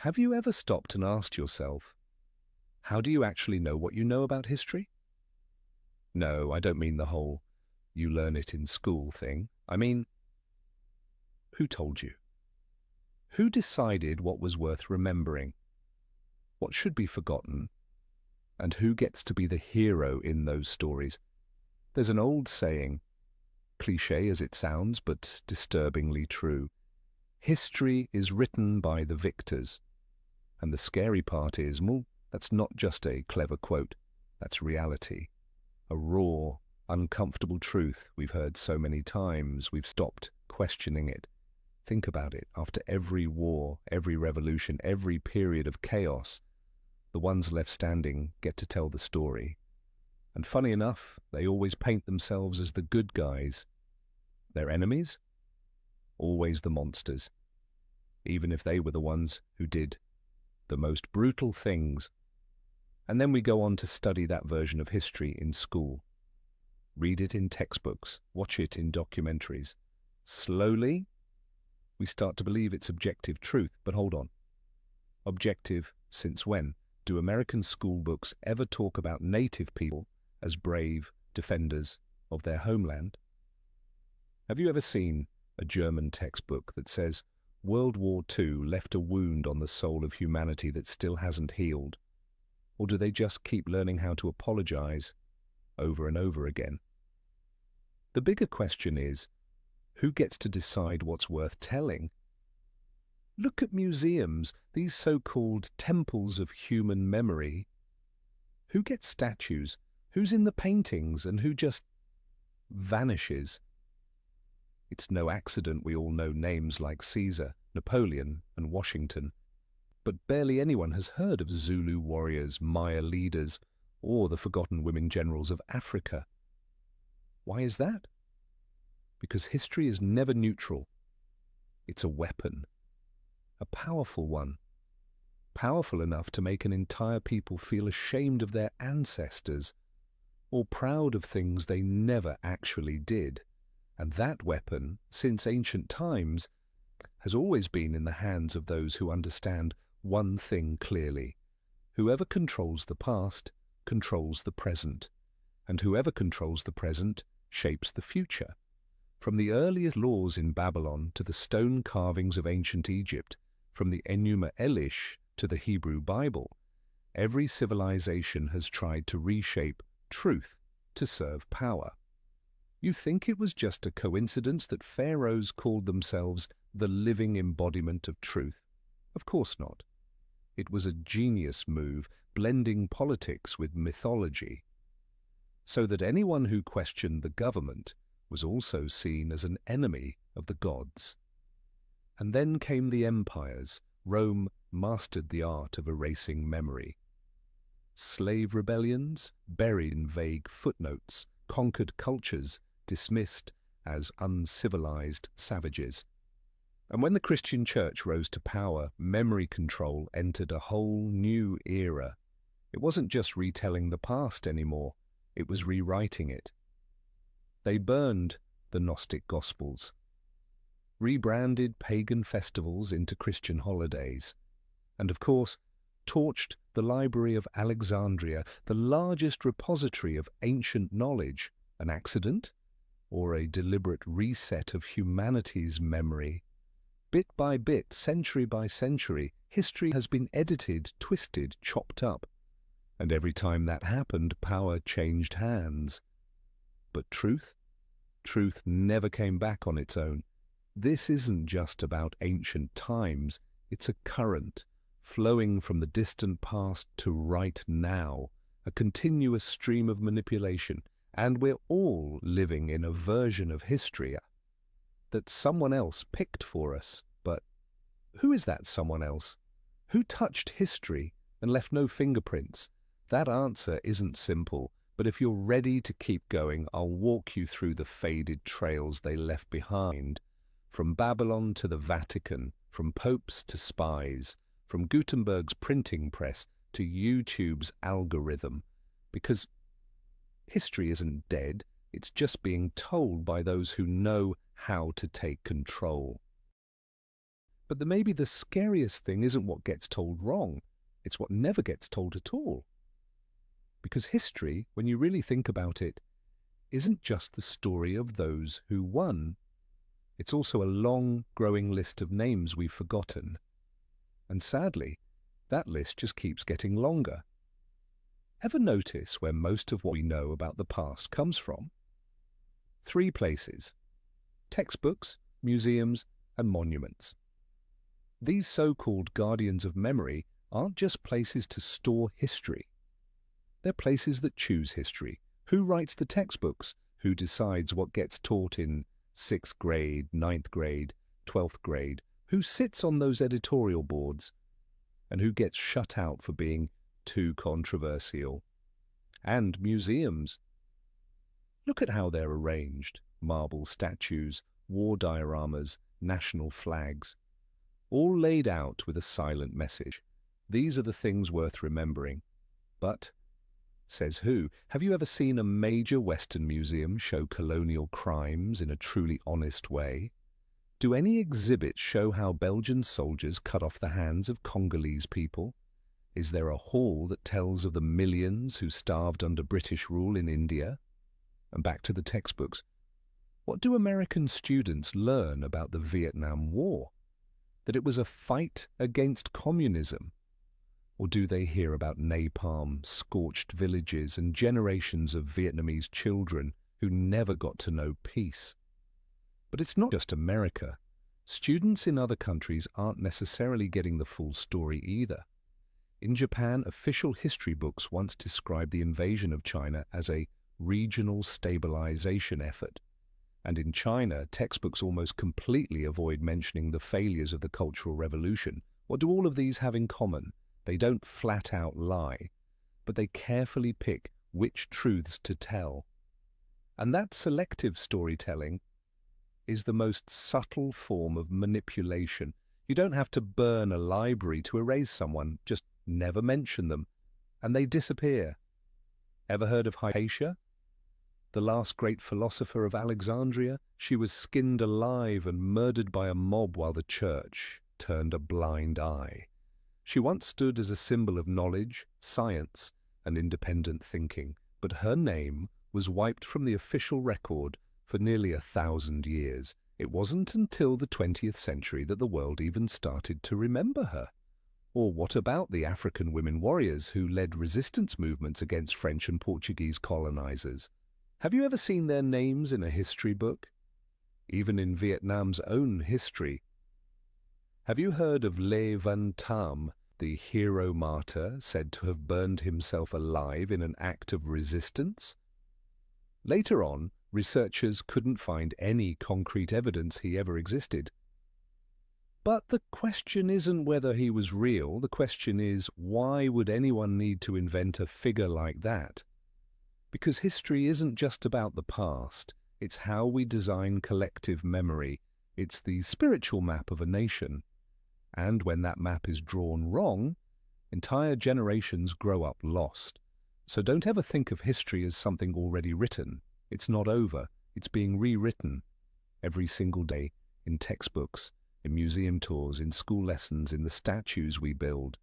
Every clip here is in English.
Have you ever stopped and asked yourself, how do you actually know what you know about history? No, I don't mean the whole you learn it in school thing. I mean, who told you? Who decided what was worth remembering? What should be forgotten? And who gets to be the hero in those stories? There's an old saying, cliché as it sounds, but disturbingly true. History is written by the victors. And the scary part is, well, that's not just a clever quote. That's reality. A raw, uncomfortable truth we've heard so many times, we've stopped questioning it. Think about it. After every war, every revolution, every period of chaos, the ones left standing get to tell the story. And funny enough, they always paint themselves as the good guys. Their enemies? Always the monsters. Even if they were the ones who did the most brutal things. And then we go on to study that version of history in school. Read it in textbooks, watch it in documentaries. Slowly, we start to believe it's objective truth. But hold on. Objective since when? Do American school books ever talk about native people as brave defenders of their homeland? Have you ever seen a German textbook that says World War II left a wound on the soul of humanity that still hasn't healed? Or do they just keep learning how to apologize over and over again? The bigger question is, who gets to decide what's worth telling? Look at museums, these so-called temples of human memory. Who gets statues? Who's in the paintings and who just vanishes? It's no accident we all know names like Caesar, Napoleon, and Washington. But barely anyone has heard of Zulu warriors, Maya leaders, or the forgotten women generals of Africa. Why is that? Because history is never neutral. It's a weapon. A powerful one. Powerful enough to make an entire people feel ashamed of their ancestors, or proud of things they never actually did. And that weapon, since ancient times, has always been in the hands of those who understand one thing clearly. Whoever controls the past controls the present, and whoever controls the present shapes the future. From the earliest laws in Babylon to the stone carvings of ancient Egypt, from the Enuma Elish to the Hebrew Bible, every civilization has tried to reshape truth to serve power. You think it was just a coincidence that pharaohs called themselves the living embodiment of truth? Of course not. It was a genius move, blending politics with mythology, so that anyone who questioned the government was also seen as an enemy of the gods. And then came the empires. Rome mastered the art of erasing memory. Slave rebellions, buried in vague footnotes, conquered cultures, dismissed as uncivilized savages. And when the Christian church rose to power, memory control entered a whole new era. It wasn't just retelling the past anymore, it was rewriting it. They burned the Gnostic Gospels, rebranded pagan festivals into Christian holidays, and of course, torched the Library of Alexandria, the largest repository of ancient knowledge. An accident? Or a deliberate reset of humanity's memory? Bit by bit, century by century, history has been edited, twisted, chopped up. And every time that happened, power changed hands. But truth? Truth never came back on its own. This isn't just about ancient times. It's a current, flowing from the distant past to right now, a continuous stream of manipulation. And we're all living in a version of history that someone else picked for us. But who is that someone else? Who touched history and left no fingerprints? That answer isn't simple, but if you're ready to keep going, I'll walk you through the faded trails they left behind, from Babylon to the Vatican, from popes to spies, from Gutenberg's printing press to YouTube's algorithm. Because history isn't dead, it's just being told by those who know how to take control. But maybe the scariest thing isn't what gets told wrong, it's what never gets told at all. Because history, when you really think about it, isn't just the story of those who won. It's also a long, growing list of names we've forgotten. And sadly, that list just keeps getting longer. Ever notice where most of what we know about the past comes from? 3 places: textbooks, museums, and monuments. These so-called guardians of memory aren't just places to store history. They're places that choose history. Who writes the textbooks? Who decides what gets taught in 6th grade, 9th grade, 12th grade? Who sits on those editorial boards? And who gets shut out for being too controversial? And museums. Look at how they're arranged: marble statues, war dioramas, national flags, all laid out with a silent message. These are the things worth remembering. But, says who, have you ever seen a major Western museum show colonial crimes in a truly honest way? Do any exhibits show how Belgian soldiers cut off the hands of Congolese people? Is there a hall that tells of the millions who starved under British rule in India? And back to the textbooks. What do American students learn about the Vietnam War? That it was a fight against communism? Or do they hear about napalm, scorched villages, and generations of Vietnamese children who never got to know peace? But it's not just America. Students in other countries aren't necessarily getting the full story either. In Japan, official history books once described the invasion of China as a regional stabilization effort. And in China, textbooks almost completely avoid mentioning the failures of the Cultural Revolution. What do all of these have in common? They don't flat out lie, but they carefully pick which truths to tell. And that selective storytelling is the most subtle form of manipulation. You don't have to burn a library to erase someone, just never mention them, and they disappear. Ever heard of Hypatia? The last great philosopher of Alexandria? She was skinned alive and murdered by a mob while the church turned a blind eye. She once stood as a symbol of knowledge, science, and independent thinking, but her name was wiped from the official record for nearly 1,000 years. It wasn't until the 20th century that the world even started to remember her. Or what about the African women warriors who led resistance movements against French and Portuguese colonizers? Have you ever seen their names in a history book? Even in Vietnam's own history. Have you heard of Le Van Tam, the hero martyr said to have burned himself alive in an act of resistance? Later on, researchers couldn't find any concrete evidence he ever existed. But the question isn't whether he was real. The question is, why would anyone need to invent a figure like that? Because history isn't just about the past. It's how we design collective memory. It's the spiritual map of a nation. And when that map is drawn wrong, entire generations grow up lost. So don't ever think of history as something already written. It's not over. It's being rewritten every single day, in textbooks, in museum tours, in school lessons, in the statues we build,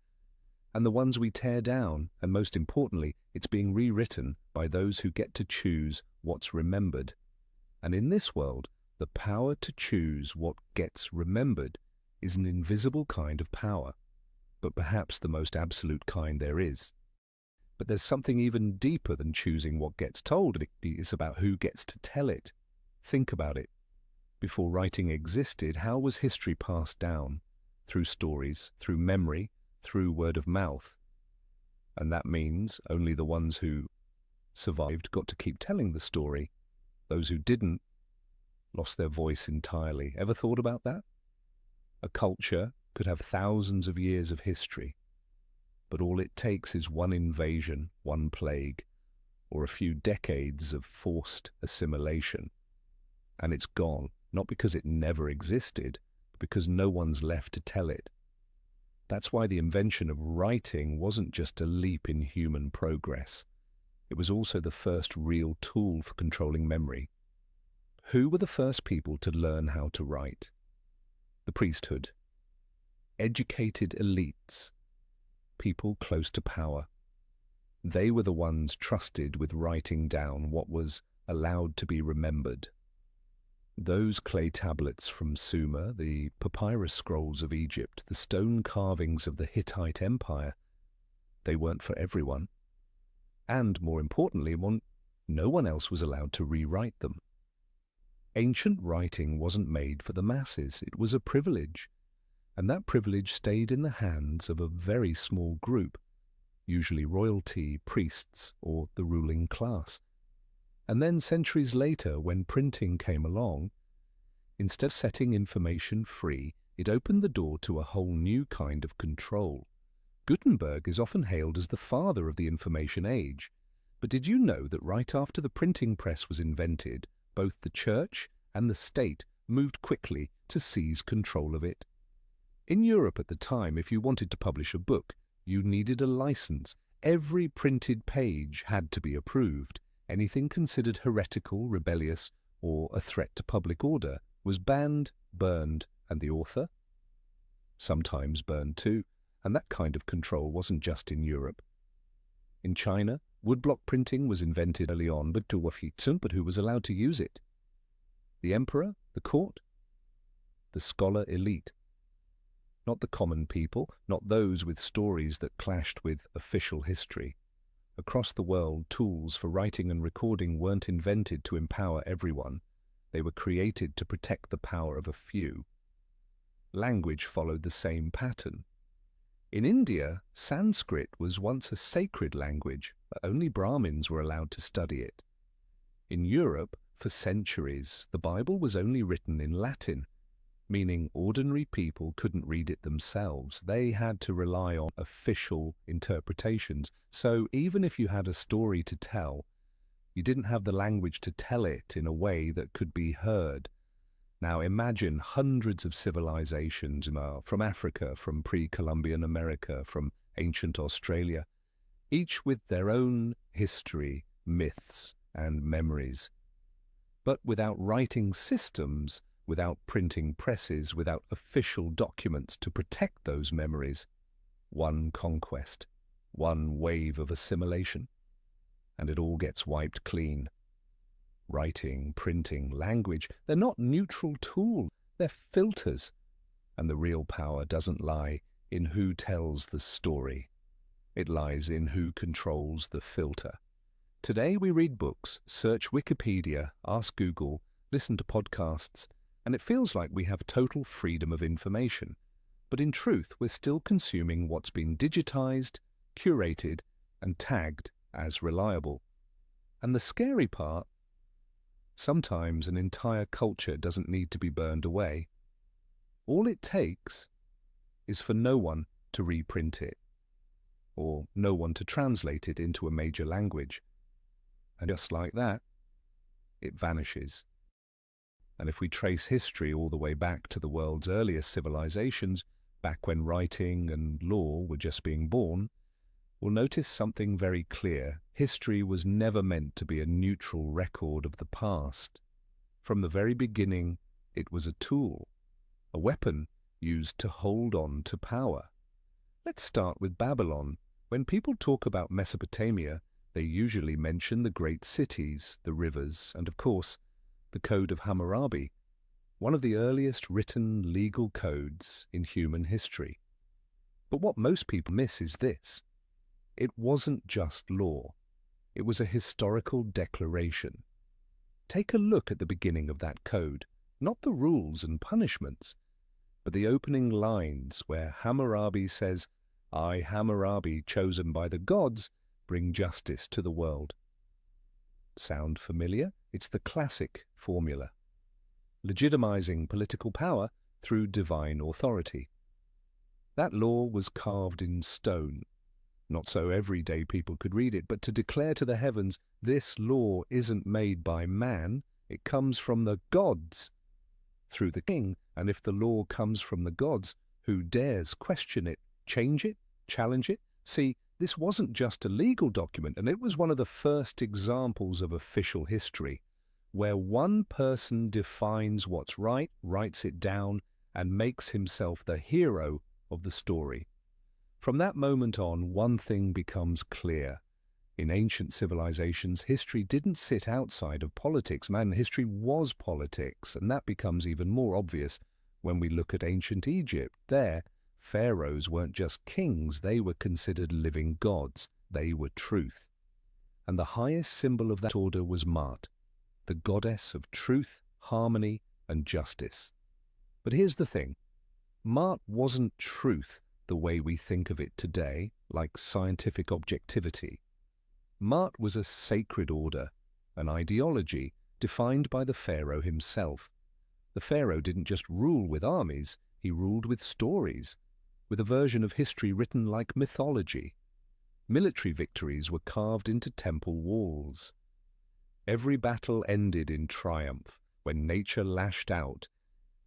and the ones we tear down, and most importantly, it's being rewritten by those who get to choose what's remembered. And in this world, the power to choose what gets remembered is an invisible kind of power, but perhaps the most absolute kind there is. But there's something even deeper than choosing what gets told. It's about who gets to tell it. Think about it. Before writing existed, how was history passed down? Through stories, through memory, through word of mouth. And that means only the ones who survived got to keep telling the story. Those who didn't lost their voice entirely. Ever thought about that? A culture could have thousands of years of history, but all it takes is one invasion, one plague, or a few decades of forced assimilation, and it's gone, not because it never existed, but because no one's left to tell it. That's why the invention of writing wasn't just a leap in human progress. It was also the first real tool for controlling memory. Who were the first people to learn how to write? The priesthood. educated elites, people close to power. They were the ones trusted with writing down what was allowed to be remembered. Those clay tablets from Sumer, the papyrus scrolls of Egypt, the stone carvings of the Hittite Empire, they weren't for everyone. And, more importantly, no one else was allowed to rewrite them. Ancient writing wasn't made for the masses. It was a privilege. And that privilege stayed in the hands of a very small group, usually royalty, priests, or the ruling class. And then centuries later, when printing came along, instead of setting information free, it opened the door to a whole new kind of control. Gutenberg is often hailed as the father of the information age. But did you know that right after the printing press was invented, both the church and the state moved quickly to seize control of it? In Europe at the time, if you wanted to publish a book, you needed a license. Every printed page had to be approved. Anything considered heretical, rebellious, or a threat to public order was banned, burned, and the author? Sometimes burned too, and that kind of control wasn't just in Europe. In China, woodblock printing was invented early on, but who was allowed to use it? The emperor, the court, the scholar elite. Not the common people, not those with stories that clashed with official history. Across the world, tools for writing and recording weren't invented to empower everyone. They were created to protect the power of a few. Language followed the same pattern. In India, Sanskrit was once a sacred language, but only Brahmins were allowed to study it. In Europe, for centuries, the Bible was only written in Latin, meaning ordinary people couldn't read it themselves. They had to rely on official interpretations. So even if you had a story to tell, you didn't have the language to tell it in a way that could be heard. Now imagine hundreds of civilizations from Africa, from pre-Columbian America, from ancient Australia, each with their own history, myths, and memories. But without writing systems, without printing presses, without official documents to protect those memories, one conquest, one wave of assimilation, and it all gets wiped clean. Writing, printing, language, they're not neutral tools, they're filters. And the real power doesn't lie in who tells the story. It lies in who controls the filter. Today we read books, search Wikipedia, ask Google, listen to podcasts, and it feels like we have total freedom of information. But in truth, we're still consuming what's been digitized, curated, and tagged as reliable. And the scary part, sometimes an entire culture doesn't need to be burned away. All it takes is for no one to reprint it, or no one to translate it into a major language. And just like that, it vanishes. And if we trace history all the way back to the world's earliest civilizations, back when writing and law were just being born, we'll notice something very clear. History was never meant to be a neutral record of the past. From the very beginning, it was a tool, a weapon used to hold on to power. Let's start with Babylon. When people talk about Mesopotamia, they usually mention the great cities, the rivers, and of course, the Code of Hammurabi, one of the earliest written legal codes in human history. But what most people miss is this. It wasn't just law. It was a historical declaration. Take a look at the beginning of that code, not the rules and punishments, but the opening lines where Hammurabi says, "I, Hammurabi, chosen by the gods, bring justice to the world." Sound familiar? It's the classic formula. Legitimizing political power through divine authority. That law was carved in stone. Not so everyday people could read it, but to declare to the heavens, this law isn't made by man, it comes from the gods, through the king, and if the law comes from the gods, who dares question it, change it, challenge it? See, this wasn't just a legal document, and it was one of the first examples of official history, where one person defines what's right, writes it down, and makes himself the hero of the story. From that moment on, one thing becomes clear. In ancient civilizations, history didn't sit outside of politics. Man, history was politics, and that becomes even more obvious when we look at ancient Egypt. There, pharaohs weren't just kings, they were considered living gods. They were truth. And the highest symbol of that order was Maat, the goddess of truth, harmony, and justice. But here's the thing. Maat wasn't truth the way we think of it today, like scientific objectivity. Maat was a sacred order, an ideology defined by the pharaoh himself. The pharaoh didn't just rule with armies, he ruled with stories, with a version of history written like mythology. Military victories were carved into temple walls. Every battle ended in triumph. When nature lashed out,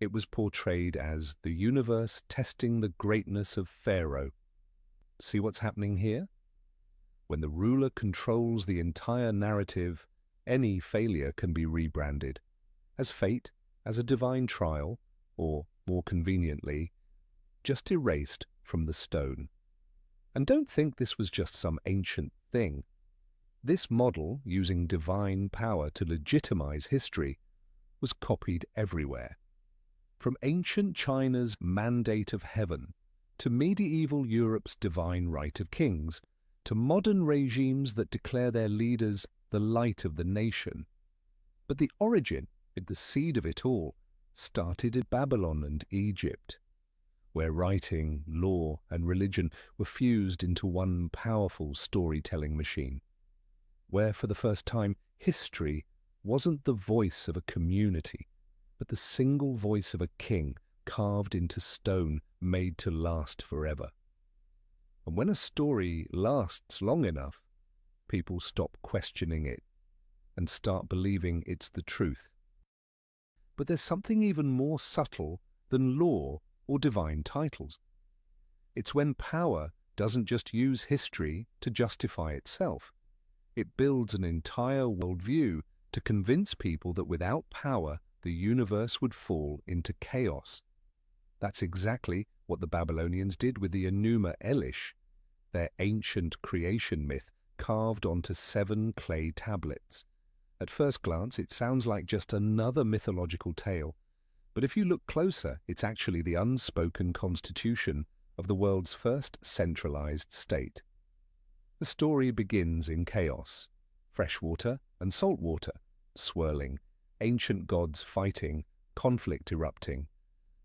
it was portrayed as the universe testing the greatness of Pharaoh. See what's happening here? When the ruler controls the entire narrative, any failure can be rebranded as fate, as a divine trial, or, more conveniently, just erased from the stone. And don't think this was just some ancient thing. This model, using divine power to legitimize history, was copied everywhere. From ancient China's mandate of heaven, to medieval Europe's divine right of kings, to modern regimes that declare their leaders the light of the nation. But the origin, the seed of it all, started in Babylon and Egypt, where writing, law, and religion were fused into one powerful storytelling machine, where for the first time history wasn't the voice of a community, but the single voice of a king carved into stone, made to last forever. And when a story lasts long enough, people stop questioning it and start believing it's the truth. But there's something even more subtle than law or divine titles. It's when power doesn't just use history to justify itself. It builds an entire worldview to convince people that without power, the universe would fall into chaos. That's exactly what the Babylonians did with the Enuma Elish, their ancient creation myth carved onto 7 clay tablets. At first glance, it sounds like just another mythological tale, but if you look closer, it's actually the unspoken constitution of the world's first centralized state. The story begins in chaos, fresh water and salt water swirling, ancient gods fighting, conflict erupting.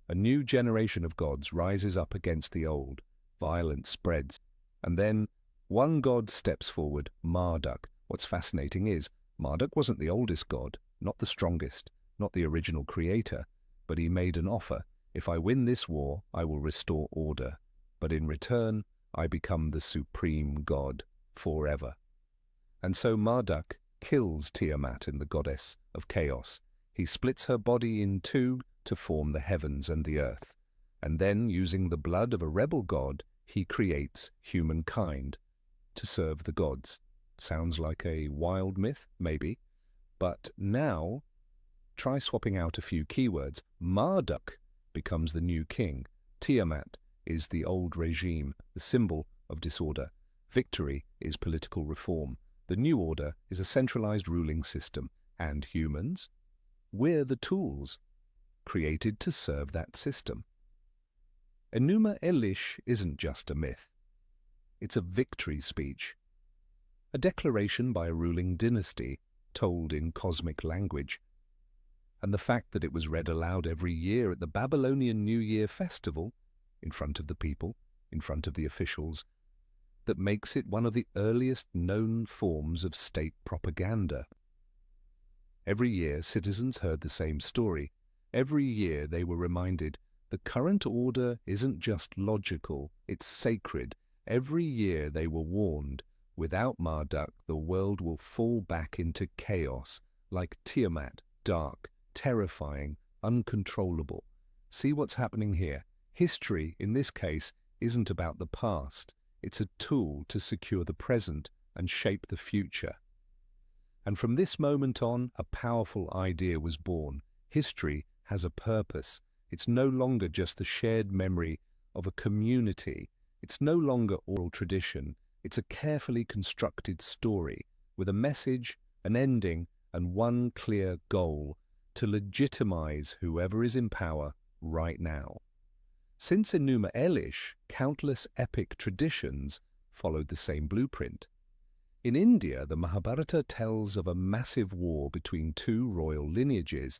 A new generation of gods rises up against the old, violence spreads, and then one god steps forward, Marduk. What's fascinating is, Marduk wasn't the oldest god, not the strongest, not the original creator, but he made an offer. If I win this war, I will restore order, but in return, I become the supreme god forever. And so Marduk kills Tiamat, the goddess of chaos. He splits her body in 2 to form the heavens and the earth, and then, using the blood of a rebel god, he creates humankind to serve the gods. Sounds like a wild myth, maybe, but now try swapping out a few keywords. Marduk becomes the new king. Tiamat is the old regime, the symbol of disorder. Victory is political reform. The new order is a centralized ruling system, and humans, we're the tools created to serve that system. Enuma Elish isn't just a myth. It's a victory speech, a declaration by a ruling dynasty told in cosmic language. And the fact that it was read aloud every year at the Babylonian New Year festival, in front of the people, in front of the officials, that makes it one of the earliest known forms of state propaganda. Every year, citizens heard the same story. Every year they were reminded the current order isn't just logical, it's sacred. Every year they were warned, without Marduk, the world will fall back into chaos, like Tiamat, dark, terrifying, uncontrollable. See what's happening here? History, in this case, isn't about the past. It's a tool to secure the present and shape the future. And from this moment on, a powerful idea was born. History has a purpose. It's no longer just the shared memory of a community. It's no longer oral tradition. It's a carefully constructed story with a message, an ending, and one clear goal: to legitimize whoever is in power right now. Since Enuma Elish, countless epic traditions followed the same blueprint. In India, the Mahabharata tells of a massive war between two royal lineages,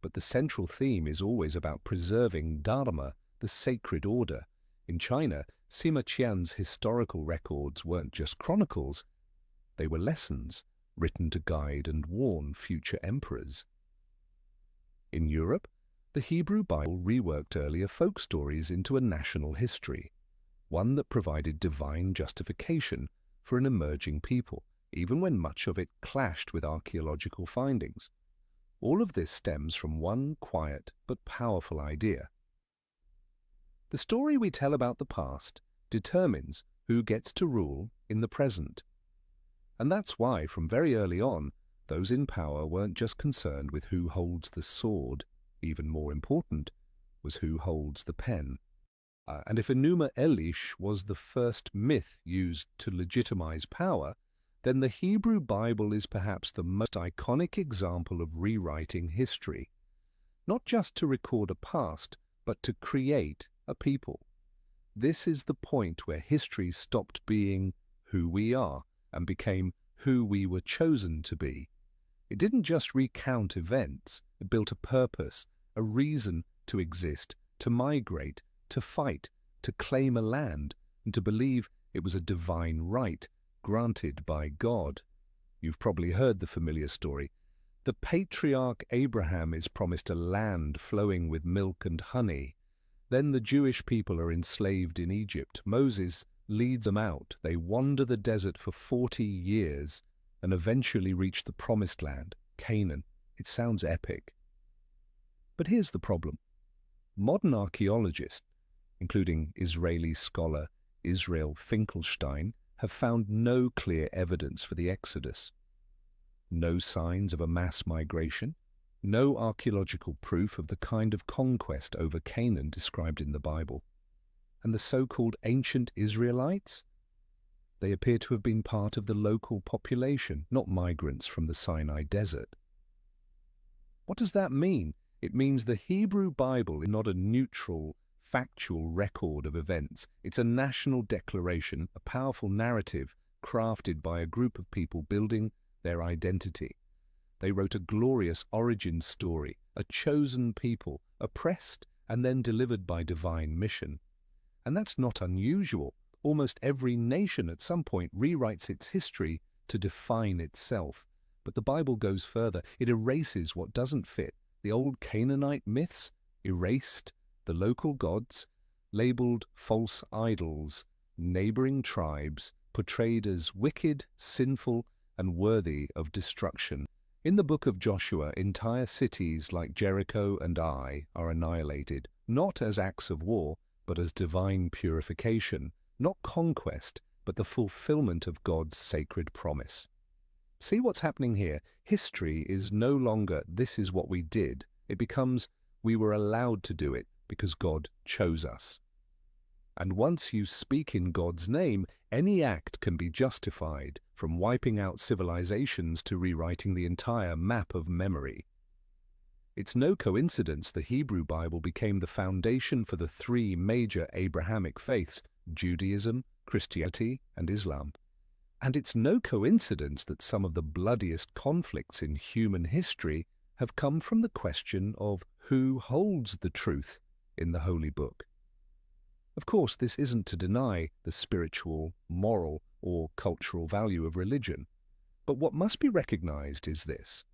but the central theme is always about preserving Dharma, the sacred order. In China, Sima Qian's historical records weren't just chronicles, they were lessons written to guide and warn future emperors. In Europe, the Hebrew Bible reworked earlier folk stories into a national history, one that provided divine justification for an emerging people, even when much of it clashed with archaeological findings. All of this stems from one quiet but powerful idea. The story we tell about the past determines who gets to rule in the present. And that's why, from very early on, those in power weren't just concerned with who holds the sword. Even more important was who holds the pen. And if Enuma Elish was the first myth used to legitimize power, then the Hebrew Bible is perhaps the most iconic example of rewriting history, not just to record a past, but to create a people. This is the point where history stopped being who we are and became who we were chosen to be. It didn't just recount events, it built a purpose, a reason to exist, to migrate, to fight, to claim a land, and to believe it was a divine right granted by God. You've probably heard the familiar story. The patriarch Abraham is promised a land flowing with milk and honey. Then the Jewish people are enslaved in Egypt. Moses leads them out. They wander the desert for 40 years and eventually reach the promised land, Canaan. It sounds epic. But here's the problem. Modern archaeologists, including Israeli scholar Israel Finkelstein, have found no clear evidence for the Exodus. No signs of a mass migration, no archaeological proof of the kind of conquest over Canaan described in the Bible. And the so-called ancient Israelites? They appear to have been part of the local population, not migrants from the Sinai desert. What does that mean? It means the Hebrew Bible is not a neutral, factual record of events. It's a national declaration, a powerful narrative crafted by a group of people building their identity. They wrote a glorious origin story, a chosen people, oppressed and then delivered by divine mission. And that's not unusual. Almost every nation at some point rewrites its history to define itself. But the Bible goes further. It erases what doesn't fit. The old Canaanite myths, erased. The local gods, labeled false idols. Neighboring tribes, portrayed as wicked, sinful, and worthy of destruction. In the book of Joshua, entire cities like Jericho and Ai are annihilated, not as acts of war, but as divine purification, not conquest, but the fulfillment of God's sacred promise. See what's happening here? History is no longer "this is what we did." It becomes "we were allowed to do it because God chose us." And once you speak in God's name, any act can be justified, from wiping out civilizations to rewriting the entire map of memory. It's no coincidence the Hebrew Bible became the foundation for the three major Abrahamic faiths, Judaism, Christianity, and Islam. And it's no coincidence that some of the bloodiest conflicts in human history have come from the question of who holds the truth in the Holy Book. Of course, this isn't to deny the spiritual, moral, or cultural value of religion. But what must be recognized is this.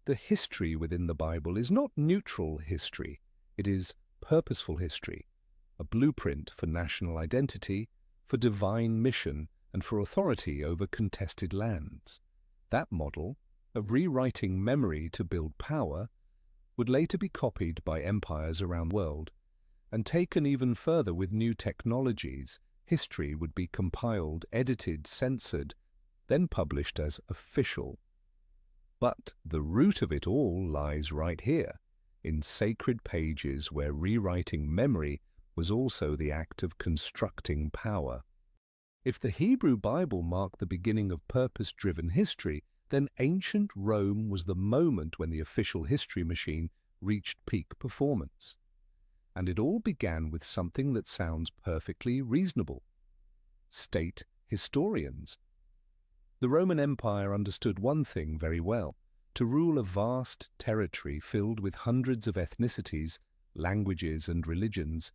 The history within the Bible is not neutral history. It is purposeful history, a blueprint for national identity, for divine mission, and for authority over contested lands. That model of rewriting memory to build power would later be copied by empires around the world. And taken even further with new technologies, history would be compiled, edited, censored, then published as official. But the root of it all lies right here, in sacred pages where rewriting memory was also the act of constructing power. If the Hebrew Bible marked the beginning of purpose-driven history, then ancient Rome was the moment when the official history machine reached peak performance. And it all began with something that sounds perfectly reasonable: state historians. The Roman Empire understood one thing very well: to rule a vast territory filled with hundreds of ethnicities, languages and religions,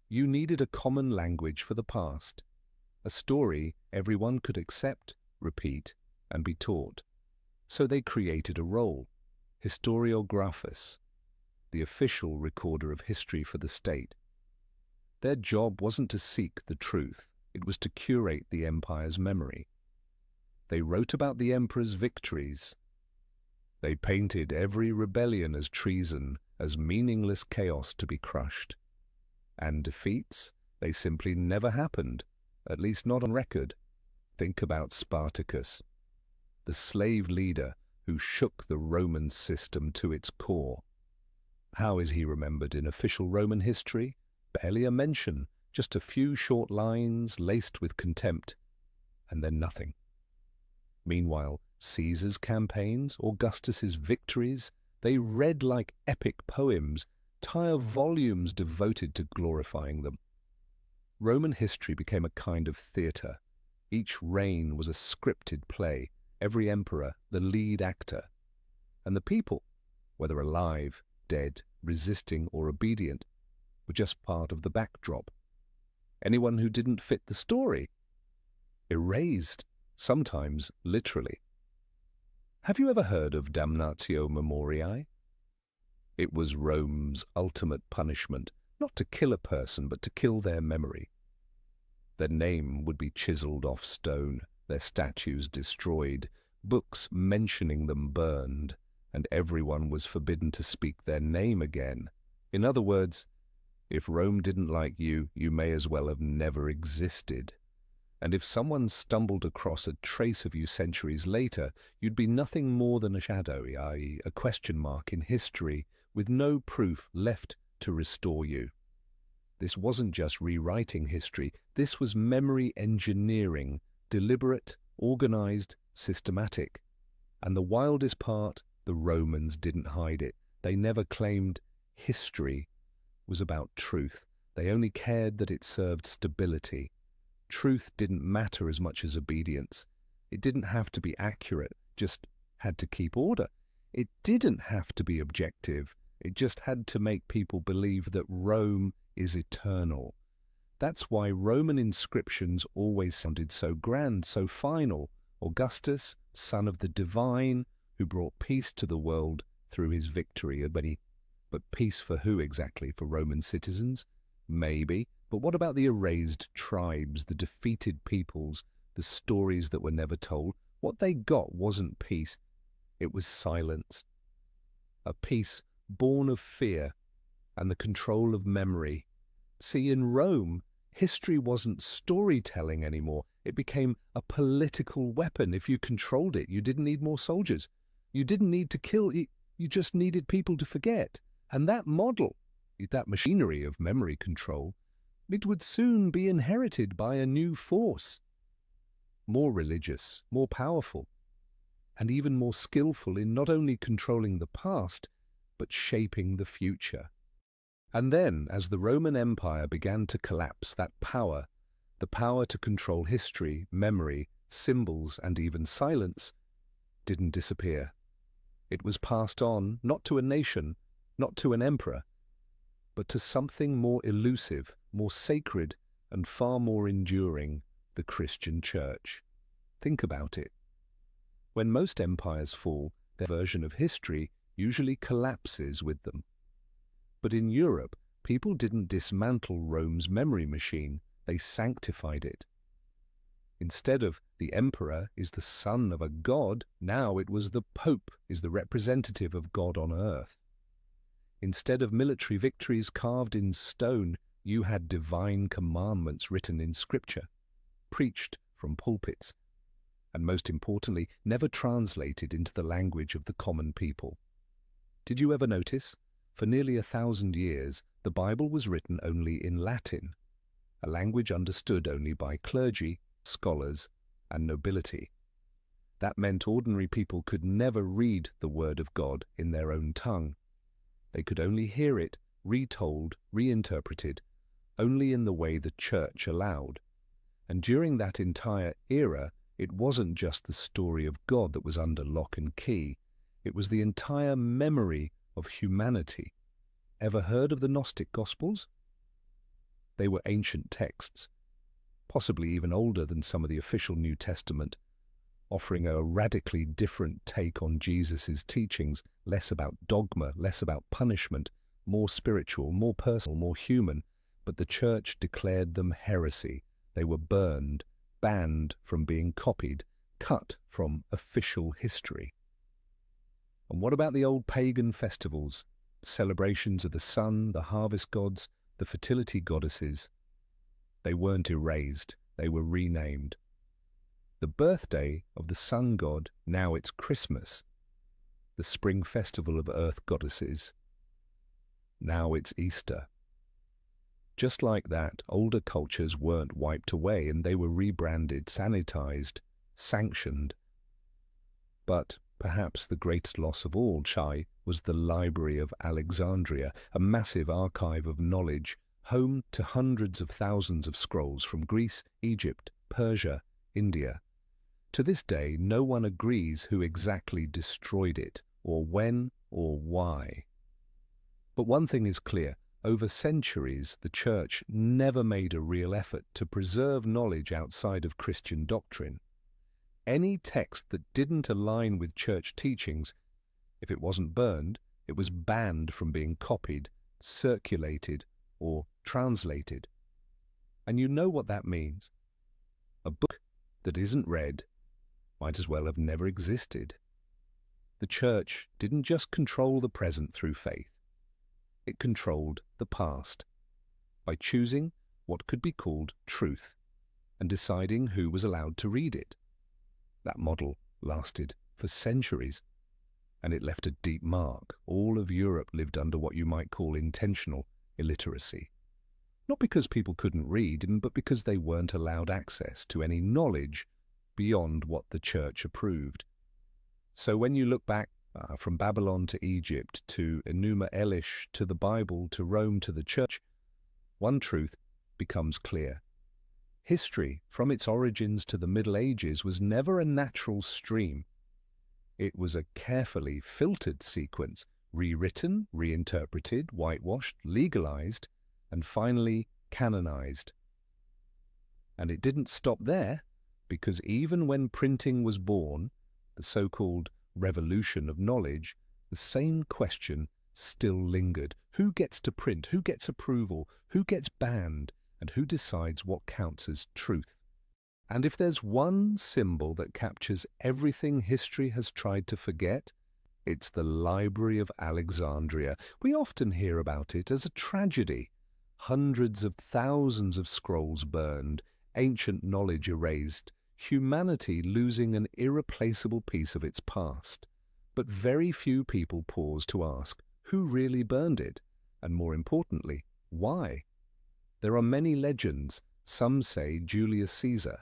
you needed a common language for the past, a story everyone could accept, repeat, and be taught. So they created a role, historiographus, the official recorder of history for the state. Their job wasn't to seek the truth, it was to curate the empire's memory. They wrote about the emperor's victories. They painted every rebellion as treason, as meaningless chaos to be crushed. And defeats, they simply never happened, at least not on record. Think about Spartacus, the slave leader who shook the Roman system to its core. How is he remembered in official Roman history? Barely a mention, just a few short lines laced with contempt, and then nothing. Meanwhile, Caesar's campaigns, Augustus's victories, they read like epic poems, entire volumes devoted to glorifying them. Roman history became a kind of theatre. Each reign was a scripted play, every emperor the lead actor. And the people, whether alive, dead, resisting or obedient, were just part of the backdrop. Anyone who didn't fit the story, erased, sometimes literally. Have you ever heard of damnatio memoriae? It was Rome's ultimate punishment, not to kill a person, but to kill their memory. Their name would be chiseled off stone, their statues destroyed, books mentioning them burned, and everyone was forbidden to speak their name again. In other words, if Rome didn't like you, you may as well have never existed. And if someone stumbled across a trace of you centuries later, you'd be nothing more than a shadow, i.e., a question mark in history, with no proof left to restore you. This wasn't just rewriting history, this was memory engineering, deliberate, organized, systematic. And the wildest part, the Romans didn't hide it. They never claimed history was about truth. They only cared that it served stability. Truth didn't matter as much as obedience. It didn't have to be accurate, just had to keep order. It didn't have to be objective. It just had to make people believe that Rome is eternal. That's why Roman inscriptions always sounded so grand, so final. Augustus, son of the divine, who brought peace to the world through his victory. But peace for who exactly? For Roman citizens? Maybe. But what about the erased tribes, the defeated peoples, the stories that were never told? What they got wasn't peace. It was silence. A peace born of fear and the control of memory. See, in Rome, history wasn't storytelling anymore. It became a political weapon. If you controlled it, you didn't need more soldiers. You didn't need to kill. You just needed people to forget. And that model, that machinery of memory control, it would soon be inherited by a new force, more religious, more powerful, and even more skillful in not only controlling the past, but shaping the future. And then, as the Roman Empire began to collapse, that power, the power to control history, memory, symbols, and even silence, didn't disappear. It was passed on, not to a nation, not to an emperor, but to something more elusive, more sacred, and far more enduring, the Christian Church. Think about it. When most empires fall, their version of history usually collapses with them. But in Europe, people didn't dismantle Rome's memory machine, they sanctified it. Instead of the emperor is the son of a god, now it was the Pope is the representative of God on earth. Instead of military victories carved in stone, you had divine commandments written in Scripture, preached from pulpits, and most importantly, never translated into the language of the common people. Did you ever notice? For nearly 1,000 years, the Bible was written only in Latin, a language understood only by clergy, scholars, and nobility. That meant ordinary people could never read the Word of God in their own tongue. They could only hear it retold, reinterpreted, only in the way the Church allowed. And during that entire era, it wasn't just the story of God that was under lock and key. It was the entire memory of humanity. Ever heard of the Gnostic Gospels? They were ancient texts, possibly even older than some of the official New Testament, offering a radically different take on Jesus' teachings, less about dogma, less about punishment, more spiritual, more personal, more human. But the Church declared them heresy. They were burned, banned from being copied, cut from official history. And what about the old pagan festivals, celebrations of the sun, the harvest gods, the fertility goddesses? They weren't erased, they were renamed. The birthday of the sun god, now it's Christmas. The spring festival of earth goddesses, now it's Easter. Just like that, older cultures weren't wiped away and they were rebranded, sanitized, sanctioned. But perhaps the greatest loss of all, Chai, was the Library of Alexandria, a massive archive of knowledge, home to hundreds of thousands of scrolls from Greece, Egypt, Persia, India. To this day, no one agrees who exactly destroyed it, or when, or why. But one thing is clear. Over centuries, the Church never made a real effort to preserve knowledge outside of Christian doctrine. Any text that didn't align with Church teachings, if it wasn't burned, it was banned from being copied, circulated, or translated. And you know what that means. A book that isn't read might as well have never existed. The Church didn't just control the present through faith. It controlled the past by choosing what could be called truth and deciding who was allowed to read it. That model lasted for centuries, and it left a deep mark. All of Europe lived under what you might call intentional illiteracy. Not because people couldn't read, but because they weren't allowed access to any knowledge beyond what the Church approved. So when you look back from Babylon to Egypt, to Enuma Elish, to the Bible, to Rome, to the Church, one truth becomes clear. History, from its origins to the Middle Ages, was never a natural stream. It was a carefully filtered sequence, rewritten, reinterpreted, whitewashed, legalized, and finally canonized. And it didn't stop there, because even when printing was born, the so-called revolution of knowledge, the same question still lingered. Who gets to print? Who gets approval? Who gets banned? And who decides what counts as truth? And if there's one symbol that captures everything history has tried to forget, it's the Library of Alexandria. We often hear about it as a tragedy. Hundreds of thousands of scrolls burned, ancient knowledge erased, humanity losing an irreplaceable piece of its past. But very few people pause to ask who really burned it, and more importantly, why? There are many legends. Some say Julius Caesar.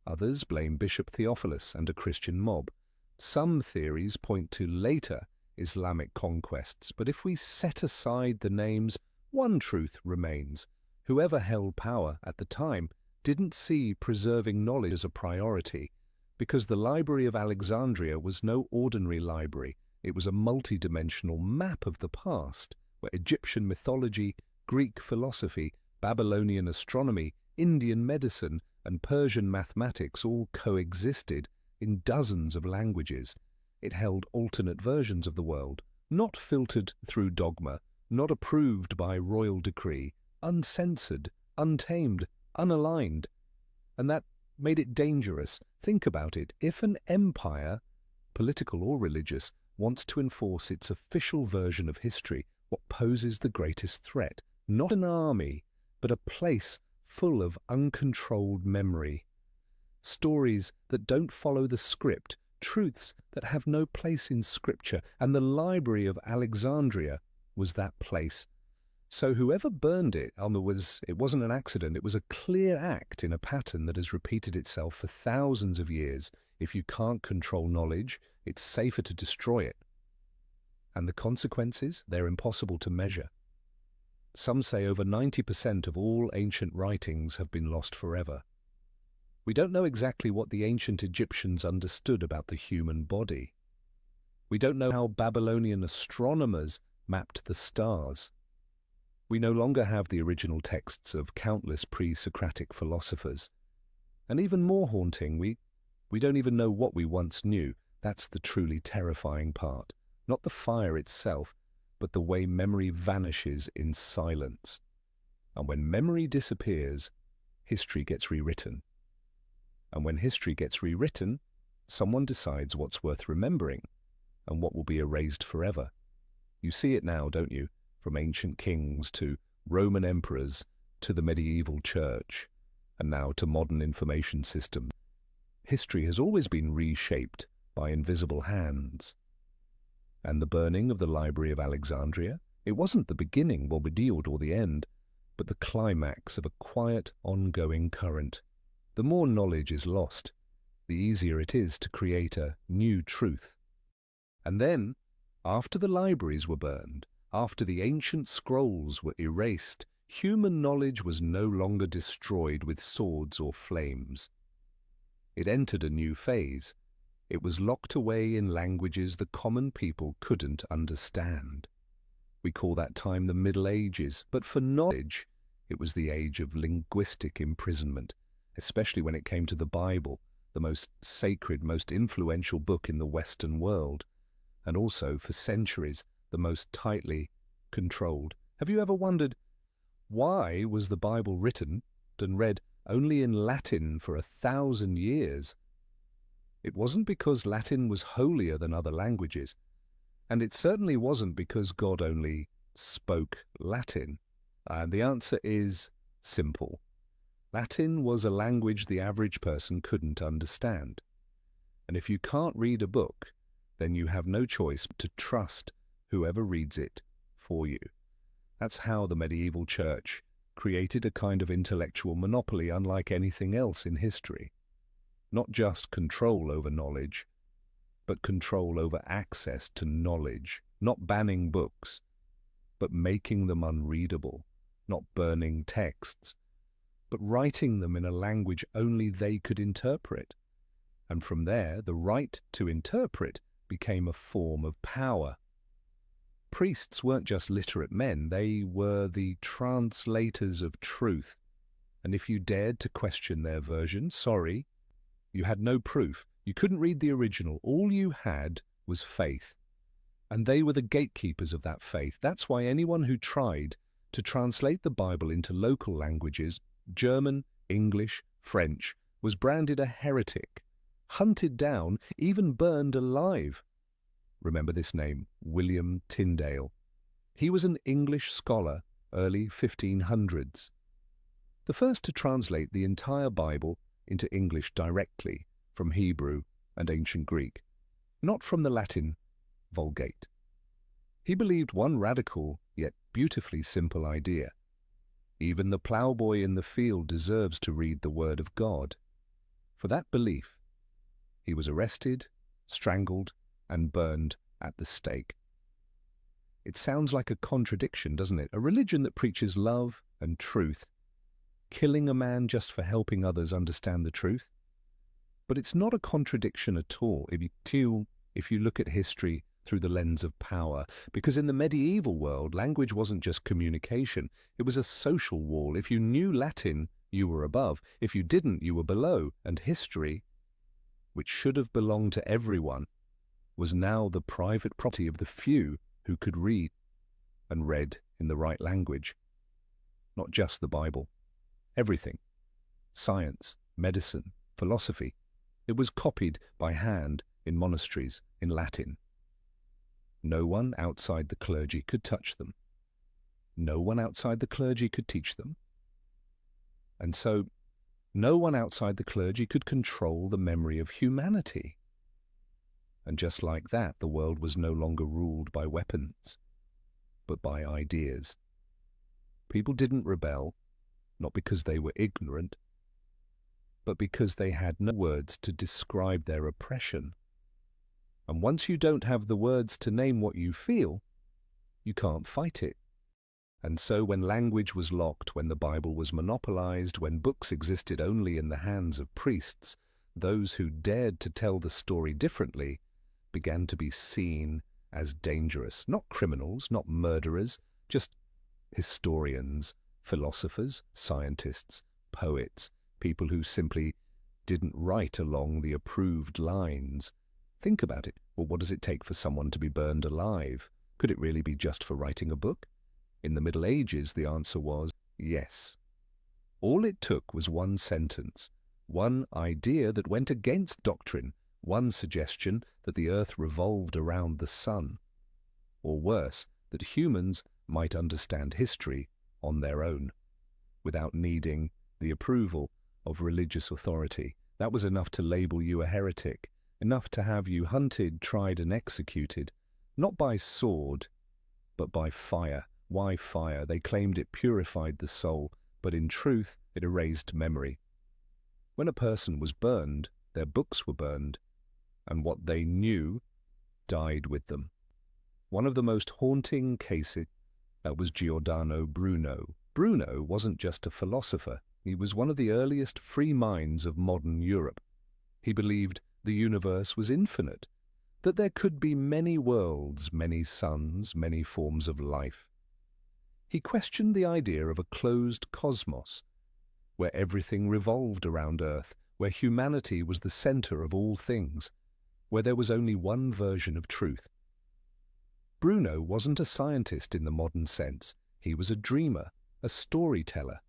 Others blame Bishop Theophilus and a Christian mob. Some theories point to later Islamic conquests. But if we set aside the names, one truth remains. Whoever held power at the time didn't see preserving knowledge as a priority, because the Library of Alexandria was no ordinary library. It was a multidimensional map of the past, where Egyptian mythology, Greek philosophy, Babylonian astronomy, Indian medicine, and Persian mathematics all coexisted in dozens of languages. It held alternate versions of the world, not filtered through dogma, not approved by royal decree, uncensored, untamed, unaligned. And that made it dangerous. Think about it. If an empire, political or religious, wants to enforce its official version of history, what poses the greatest threat? Not an army, but a place full of uncontrolled memory. Stories that don't follow the script, truths that have no place in Scripture. And the Library of Alexandria was that place. So whoever burned it, it wasn't an accident. It was a clear act in a pattern that has repeated itself for thousands of years. If you can't control knowledge, it's safer to destroy it. And the consequences, they're impossible to measure. Some say over 90% of all ancient writings have been lost forever. We don't know exactly what the ancient Egyptians understood about the human body. We don't know how Babylonian astronomers mapped the stars. We no longer have the original texts of countless pre-Socratic philosophers. And even more haunting, we don't even know what we once knew. That's the truly terrifying part. Not the fire itself, but the way memory vanishes in silence. And when memory disappears, history gets rewritten. And when history gets rewritten, someone decides what's worth remembering and what will be erased forever. You see it now, don't you? From ancient kings to Roman emperors to the medieval church, and now to modern information systems. History has always been reshaped by invisible hands. And the burning of the Library of Alexandria, it wasn't the beginning, or the end, but the climax of a quiet, ongoing current. The more knowledge is lost, the easier it is to create a new truth. And then, after the libraries were burned, after the ancient scrolls were erased, human knowledge was no longer destroyed with swords or flames. It entered a new phase. It was locked away in languages the common people couldn't understand. We call that time the Middle Ages, but for knowledge, it was the age of linguistic imprisonment, especially when it came to the Bible, the most sacred, most influential book in the Western world, and also, for centuries, the most tightly controlled. Have you ever wondered, why was the Bible written and read only in Latin for 1,000 years? It wasn't because Latin was holier than other languages, and it certainly wasn't because God only spoke Latin. And the answer is simple. Latin was a language the average person couldn't understand. And if you can't read a book, then you have no choice but to trust whoever reads it for you. That's how the medieval church created a kind of intellectual monopoly unlike anything else in history. Not just control over knowledge, but control over access to knowledge, not banning books, but making them unreadable, not burning texts, but writing them in a language only they could interpret. And from there, the right to interpret became a form of power. Priests weren't just literate men, they were the translators of truth. And if you dared to question their version, sorry, you had no proof. You couldn't read the original. All you had was faith. And they were the gatekeepers of that faith. That's why anyone who tried to translate the Bible into local languages, German, English, French, was branded a heretic, hunted down, even burned alive. Remember this name, William Tyndale. He was an English scholar, early 1500s. The first to translate the entire Bible into English directly from Hebrew and ancient Greek, not from the Latin Vulgate. He believed one radical yet beautifully simple idea. Even the ploughboy in the field deserves to read the word of God. For that belief, he was arrested, strangled, and burned at the stake. It sounds like a contradiction, doesn't it? A religion that preaches love and truth, killing a man just for helping others understand the truth. But it's not a contradiction at all if you look at history through the lens of power, because in the medieval world, language wasn't just communication, it was a social wall. If you knew Latin, you were above. If you didn't, you were below. And history, which should have belonged to everyone, was now the private property of the few who could read and read in the right language. Not just the Bible. Everything. Science, medicine, philosophy. It was copied by hand in monasteries in Latin. No one outside the clergy could touch them. No one outside the clergy could teach them. And so, no one outside the clergy could control the memory of humanity. And just like that, the world was no longer ruled by weapons. but by ideas. People didn't rebel, not because they were ignorant, but because they had no words to describe their oppression. And once you don't have the words to name what you feel, you can't fight it. And so when language was locked, when the Bible was monopolized, when books existed only in the hands of priests, those who dared to tell the story differently began to be seen as dangerous. Not criminals, not murderers, just historians, philosophers, scientists, poets, people who simply didn't write along the approved lines. Think about it. Well, what does it take for someone to be burned alive? Could it really be just for writing a book? In the Middle Ages, the answer was yes. All it took was one sentence, one idea that went against doctrine, one suggestion that the earth revolved around the sun, or worse, that humans might understand history on their own, without needing the approval of religious authority. That was enough to label you a heretic, enough to have you hunted, tried, and executed, not by sword, but by fire. Why fire? They claimed it purified the soul, but in truth it erased memory. When a person was burned, their books were burned, and what they knew died with them. One of the most haunting cases was Giordano Bruno. Bruno wasn't just a philosopher. He was one of the earliest free minds of modern Europe. He believed the universe was infinite, that there could be many worlds, many suns, many forms of life. He questioned the idea of a closed cosmos, where everything revolved around Earth, where humanity was the center of all things, where there was only one version of truth. Bruno wasn't a scientist in the modern sense. He was a dreamer, a storyteller,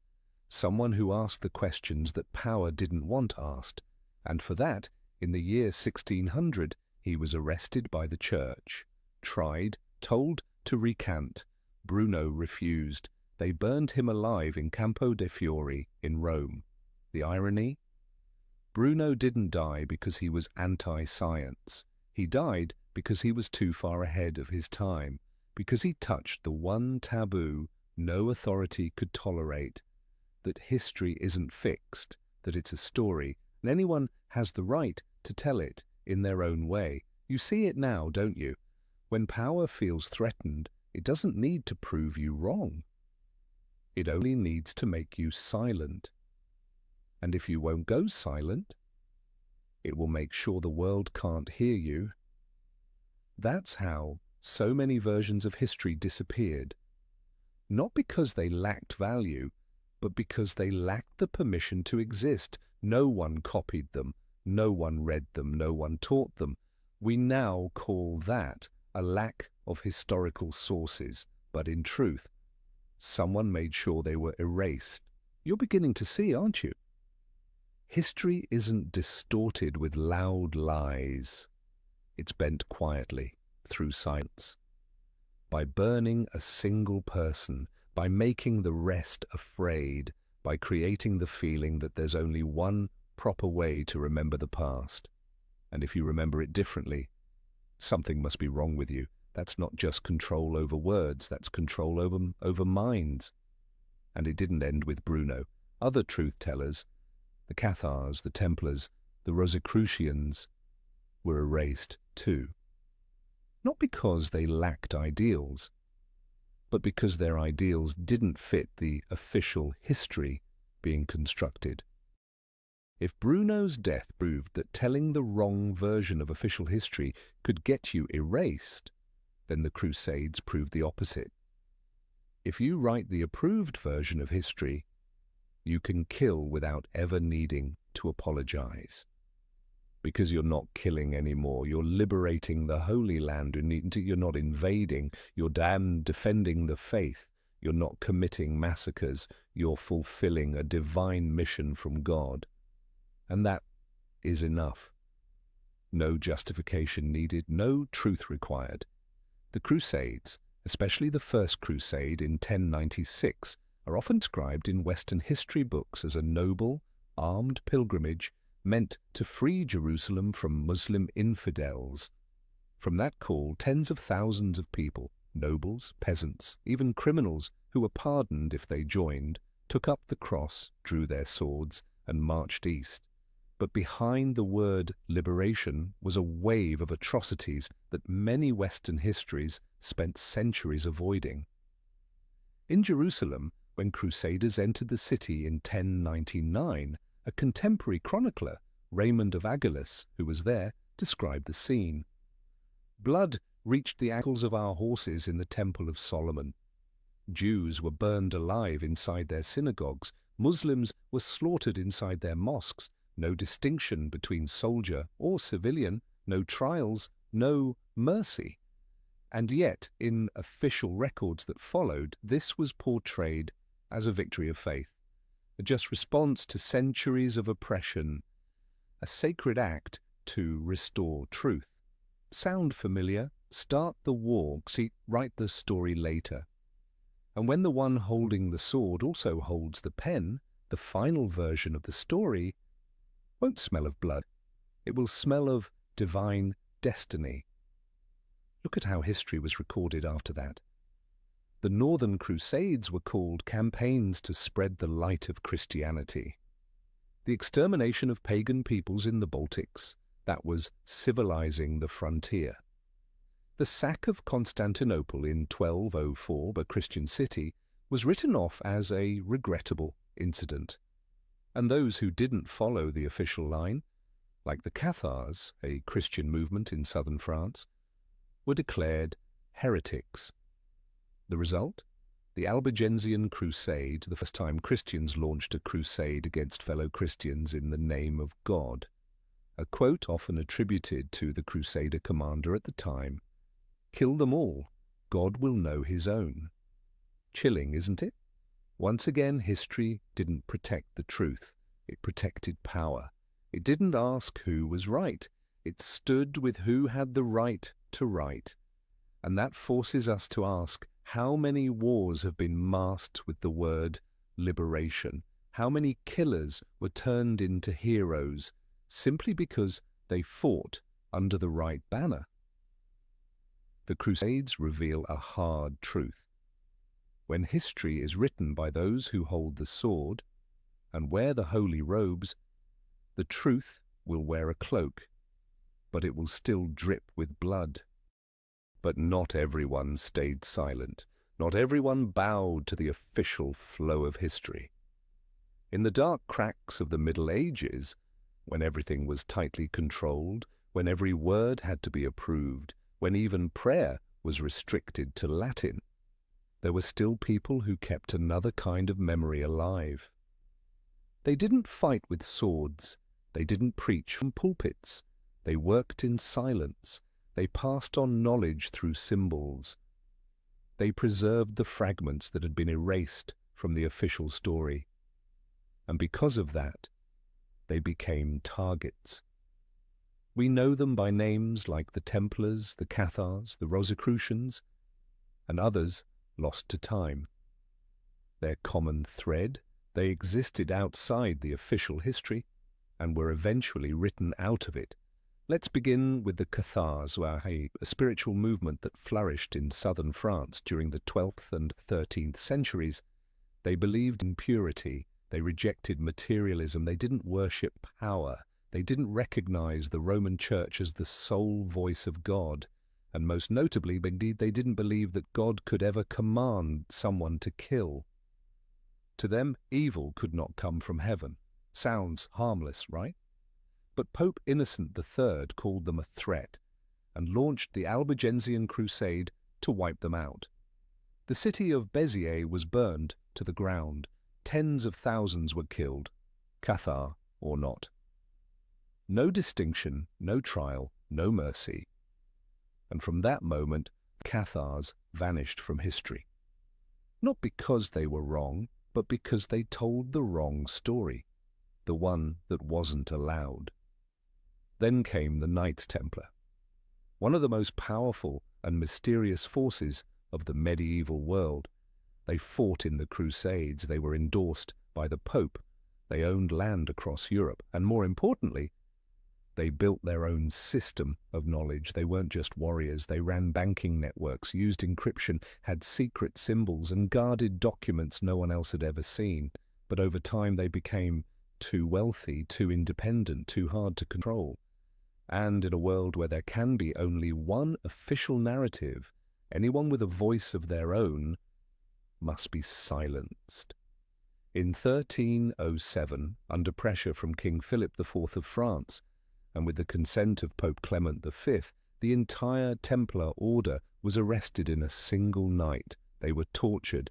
someone who asked the questions that power didn't want asked. And for that, in the year 1600, he was arrested by the church, tried, told to recant. Bruno refused. They burned him alive in Campo de' Fiori in Rome. The irony? Bruno didn't die because he was anti-science. He died because he was too far ahead of his time, because he touched the one taboo no authority could tolerate, that history isn't fixed, that it's a story, and anyone has the right to tell it in their own way. You see it now, don't you? When power feels threatened, it doesn't need to prove you wrong. It only needs to make you silent. And if you won't go silent, it will make sure the world can't hear you. That's how so many versions of history disappeared. Not because they lacked value, but because they lacked the permission to exist. No one copied them, no one read them, no one taught them. We now call that a lack of historical sources, but in truth, someone made sure they were erased. You're beginning to see, aren't you? History isn't distorted with loud lies. It's bent quietly, through silence. By burning a single person, by making the rest afraid, by creating the feeling that there's only one proper way to remember the past. And if you remember it differently, something must be wrong with you. That's not just control over words, that's control over minds. And it didn't end with Bruno. Other truth-tellers, the Cathars, the Templars, the Rosicrucians, were erased too. Not because they lacked ideals, but because their ideals didn't fit the official history being constructed. If Bruno's death proved that telling the wrong version of official history could get you erased, then the Crusades proved the opposite. If you write the approved version of history, you can kill without ever needing to apologize. Because you're not killing anymore, you're liberating the Holy Land, you're not invading, you're defending the faith, you're not committing massacres, you're fulfilling a divine mission from God. And that is enough. No justification needed, no truth required. The Crusades, especially the First Crusade in 1096, are often described in Western history books as a noble, armed pilgrimage meant to free Jerusalem from Muslim infidels. From that call, tens of thousands of people, Nobles, peasants, even criminals who were pardoned if they joined, took up the cross, drew their swords, and marched east. But behind the word liberation was a wave of atrocities that many Western histories spent centuries avoiding. In Jerusalem, when Crusaders entered the city in 1099, a contemporary chronicler, Raymond of Aguilas, who was there, described the scene. Blood reached the ankles of our horses in the Temple of Solomon. Jews were burned alive inside their synagogues. Muslims were slaughtered inside their mosques. No distinction between soldier or civilian, no trials, no mercy. And yet, in official records that followed, this was portrayed as a victory of faith, a just response to centuries of oppression, a sacred act to restore truth. Sound familiar? Start the war, write the story later. And when the one holding the sword also holds the pen, the final version of the story won't smell of blood. It will smell of divine destiny. Look at how history was recorded after that. The Northern Crusades were called campaigns to spread the light of Christianity. The extermination of pagan peoples in the Baltics, that was civilizing the frontier. The sack of Constantinople in 1204, a Christian city, was written off as a regrettable incident. And those who didn't follow the official line, like the Cathars, a Christian movement in southern France, were declared heretics. The result? The Albigensian Crusade, the first time Christians launched a crusade against fellow Christians in the name of God. A quote often attributed to the Crusader commander at the time, "Kill them all, God will know his own." Chilling, isn't it? Once again, history didn't protect the truth. It protected power. It didn't ask who was right. It stood with who had the right to write. And that forces us to ask, how many wars have been masked with the word liberation? How many killers were turned into heroes simply because they fought under the right banner? The Crusades reveal a hard truth. When history is written by those who hold the sword and wear the holy robes, the truth will wear a cloak, but it will still drip with blood. But not everyone stayed silent. Not everyone bowed to the official flow of history. In the dark cracks of the Middle Ages, when everything was tightly controlled, when every word had to be approved, when even prayer was restricted to Latin, there were still people who kept another kind of memory alive. They didn't fight with swords. They didn't preach from pulpits. They worked in silence. They passed on knowledge through symbols. They preserved the fragments that had been erased from the official story. And because of that, they became targets. We know them by names like the Templars, the Cathars, the Rosicrucians, and others lost to time. Their common thread, they existed outside the official history and were eventually written out of it. Let's begin with the Cathars, a spiritual movement that flourished in southern France during the 12th and 13th centuries. They believed in purity. They rejected materialism. They didn't worship power. They didn't recognize the Roman Church as the sole voice of God. And most notably, indeed, they didn't believe that God could ever command someone to kill. To them, evil could not come from heaven. Sounds harmless, right? But Pope Innocent III called them a threat and launched the Albigensian Crusade to wipe them out. The city of Béziers was burned to the ground. Tens of thousands were killed, Cathar or not. No distinction, no trial, no mercy. And from that moment, the Cathars vanished from history. Not because they were wrong, but because they told the wrong story, the one that wasn't allowed. Then came the Knights Templar, one of the most powerful and mysterious forces of the medieval world. They fought in the Crusades. They were endorsed by the Pope. They owned land across Europe. And more importantly, They built their own system of knowledge. They weren't just warriors. They ran banking networks, used encryption, had secret symbols, and guarded documents no one else had ever seen. But over time they became too wealthy, too independent, too hard to control. And in a world where there can be only one official narrative, anyone with a voice of their own must be silenced. In 1307, under pressure from King Philip IV of France, and with the consent of Pope Clement V, the entire Templar order was arrested in a single night. They were tortured,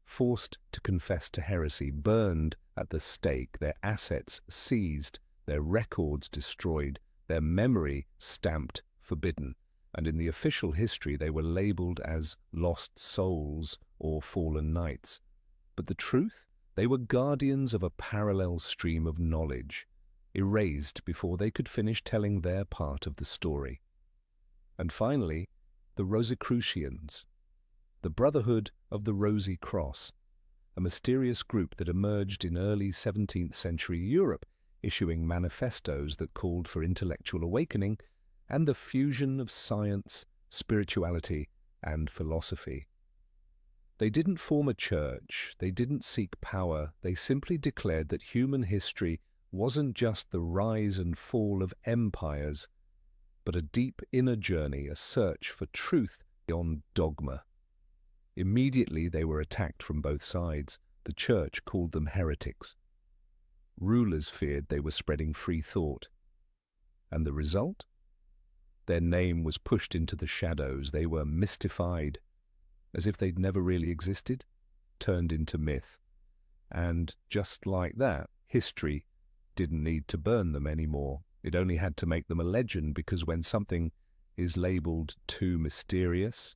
forced to confess to heresy, burned at the stake, their assets seized, their records destroyed, their memory stamped forbidden, and in the official history they were labeled as lost souls or fallen knights. But the truth? They were guardians of a parallel stream of knowledge, erased before they could finish telling their part of the story. And finally, the Rosicrucians, the Brotherhood of the Rosy Cross, a mysterious group that emerged in early 17th century Europe, issuing manifestos that called for intellectual awakening and the fusion of science, spirituality, and philosophy. They didn't form a church, they didn't seek power, they simply declared that human history wasn't just the rise and fall of empires, but a deep inner journey, a search for truth beyond dogma. Immediately they were attacked from both sides. The church called them heretics. Rulers feared they were spreading free thought. And the result? Their name was pushed into the shadows. They were mystified, as if they'd never really existed, turned into myth. And just like that, history didn't need to burn them anymore. It only had to make them a legend, because when something is labeled too mysterious,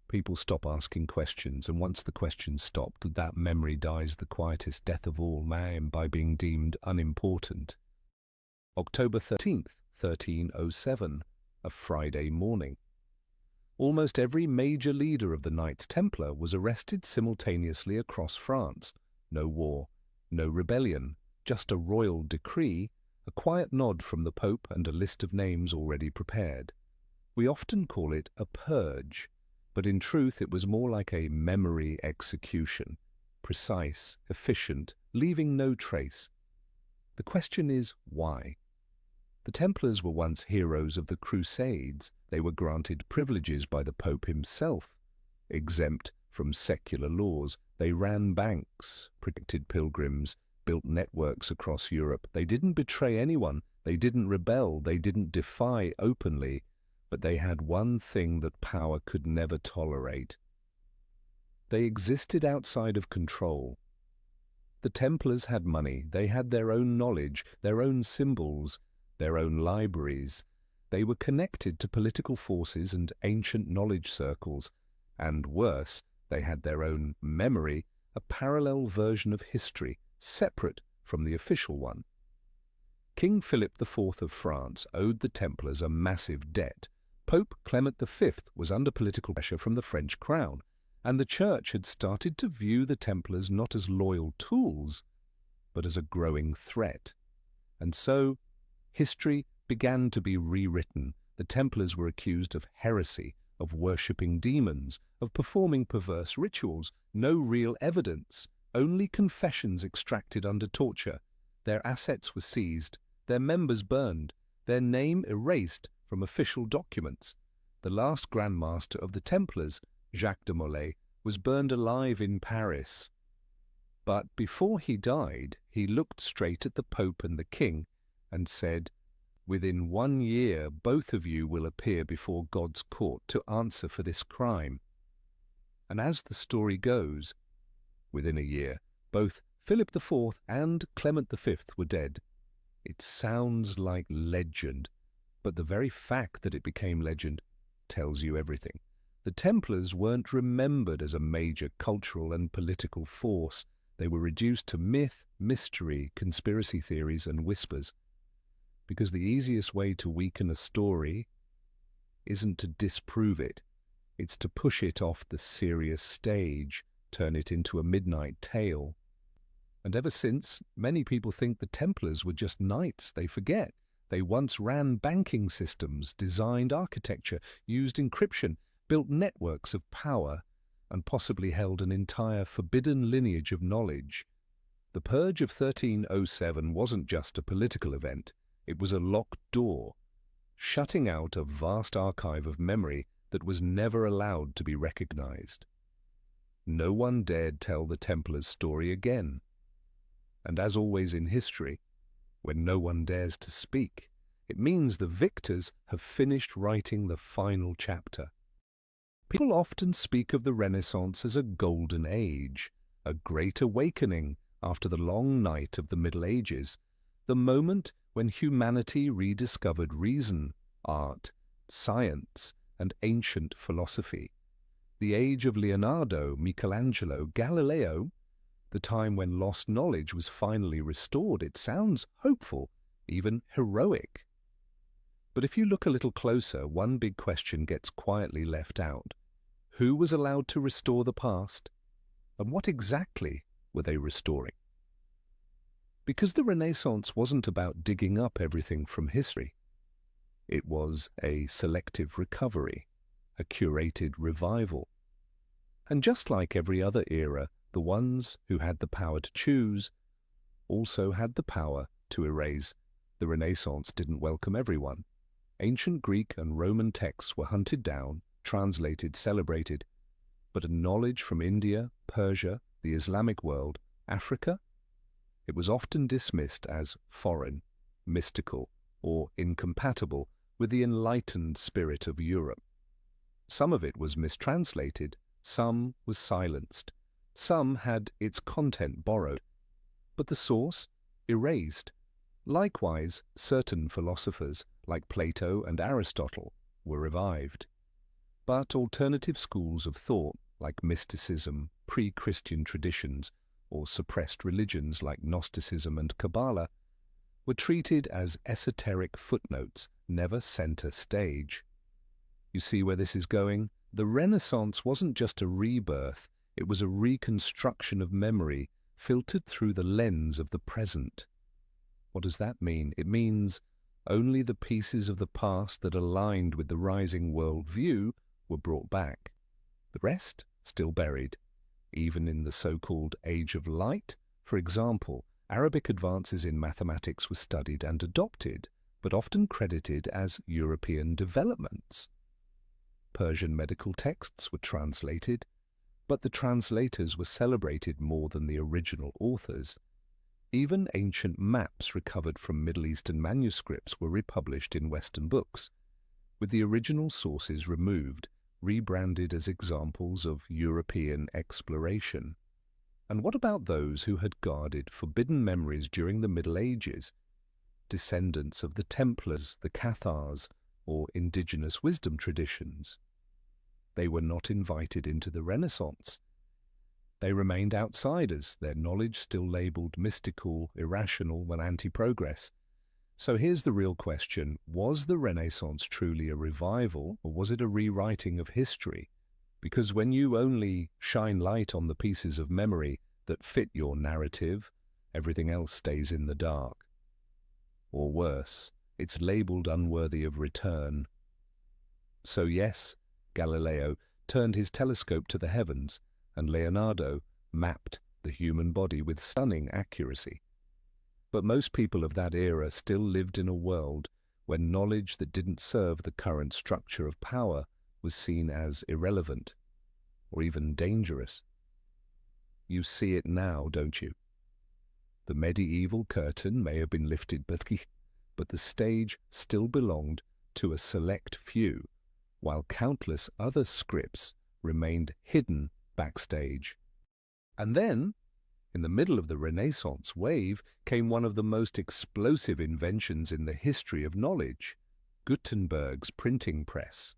people stop asking questions, and once the questions stopped, that memory dies the quietest death of all man by being deemed unimportant. October 13th, 1307, a Friday morning. Almost every major leader of the Knights Templar was arrested simultaneously across France. No war, no rebellion, just a royal decree, a quiet nod from the Pope, and a list of names already prepared. We often call it a purge, but in truth it was more like a memory execution, precise, efficient, leaving no trace. The question is, why? The Templars were once heroes of the Crusades. They were granted privileges by the Pope himself. Exempt from secular laws, they ran banks, protected pilgrims, built networks across Europe. They didn't betray anyone, they didn't rebel, they didn't defy openly, but they had one thing that power could never tolerate. They existed outside of control. The Templars had money, they had their own knowledge, their own symbols, their own libraries. They were connected to political forces and ancient knowledge circles, and worse, they had their own memory, a parallel version of history, separate from the official one. King Philip IV of France owed the Templars a massive debt. Pope Clement V was under political pressure from the French crown, and the Church had started to view the Templars not as loyal tools, but as a growing threat. And so, history began to be rewritten. The Templars were accused of heresy, of worshipping demons, of performing perverse rituals. No real evidence, only confessions extracted under torture. Their assets were seized, their members burned, their name erased from official documents. The last Grand Master of the Templars, Jacques de Molay, was burned alive in Paris. But before he died, he looked straight at the Pope and the King and said, "Within 1 year, both of you will appear before God's court to answer for this crime." And as the story goes, within a year, both Philip IV and Clement V were dead. It sounds like legend, but the very fact that it became legend tells you everything. The Templars weren't remembered as a major cultural and political force. They were reduced to myth, mystery, conspiracy theories, and whispers. Because the easiest way to weaken a story isn't to disprove it. It's to push it off the serious stage, turn it into a midnight tale. And ever since, many people think the Templars were just knights. They forget They once ran banking systems, designed architecture, used encryption, built networks of power, and possibly held an entire forbidden lineage of knowledge. The Purge of 1307 wasn't just a political event, it was a locked door, shutting out a vast archive of memory that was never allowed to be recognized. No one dared tell the Templars' story again. And as always in history, when no one dares to speak, it means the victors have finished writing the final chapter. People often speak of the Renaissance as a golden age, a great awakening after the long night of the Middle Ages, the moment when humanity rediscovered reason, art, science, and ancient philosophy. The age of Leonardo, Michelangelo, Galileo, the time when lost knowledge was finally restored. It sounds hopeful, even heroic. But if you look a little closer, one big question gets quietly left out. Who was allowed to restore the past? And what exactly were they restoring? Because the Renaissance wasn't about digging up everything from history. It was a selective recovery, a curated revival. And just like every other era, the ones who had the power to choose also had the power to erase. The Renaissance didn't welcome everyone. Ancient Greek and Roman texts were hunted down, translated, celebrated, but a knowledge from India, Persia, the Islamic world, Africa, it was often dismissed as foreign, mystical, or incompatible with the enlightened spirit of Europe. Some of it was mistranslated, some was silenced, some had its content borrowed, but the source erased. Likewise, certain philosophers, like Plato and Aristotle, were revived. But alternative schools of thought, like mysticism, pre-Christian traditions, or suppressed religions like Gnosticism and Kabbalah, were treated as esoteric footnotes, never center stage. You see where this is going? The Renaissance wasn't just a rebirth, it was a reconstruction of memory filtered through the lens of the present. What does that mean? It means only the pieces of the past that aligned with the rising world view were brought back. The rest still buried. Even in the so-called Age of Light, for example, Arabic advances in mathematics were studied and adopted, but often credited as European developments. Persian medical texts were translated, but the translators were celebrated more than the original authors. Even ancient maps recovered from Middle Eastern manuscripts were republished in Western books, with the original sources removed, rebranded as examples of European exploration. And what about those who had guarded forbidden memories during the Middle Ages, descendants of the Templars, the Cathars, or indigenous wisdom traditions? They were not invited into the Renaissance. They remained outsiders, their knowledge still labeled mystical, irrational, and anti-progress. So here's the real question. Was the Renaissance truly a revival, or was it a rewriting of history? Because when you only shine light on the pieces of memory that fit your narrative, everything else stays in the dark. Or worse, it's labeled unworthy of return. So yes, Galileo turned his telescope to the heavens, and Leonardo mapped the human body with stunning accuracy. But most people of that era still lived in a world where knowledge that didn't serve the current structure of power was seen as irrelevant, or even dangerous. You see it now, don't you? The medieval curtain may have been lifted, but the stage still belonged to a select few, while countless other scripts remained hidden backstage. And then, in the middle of the Renaissance wave, came one of the most explosive inventions in the history of knowledge, Gutenberg's printing press.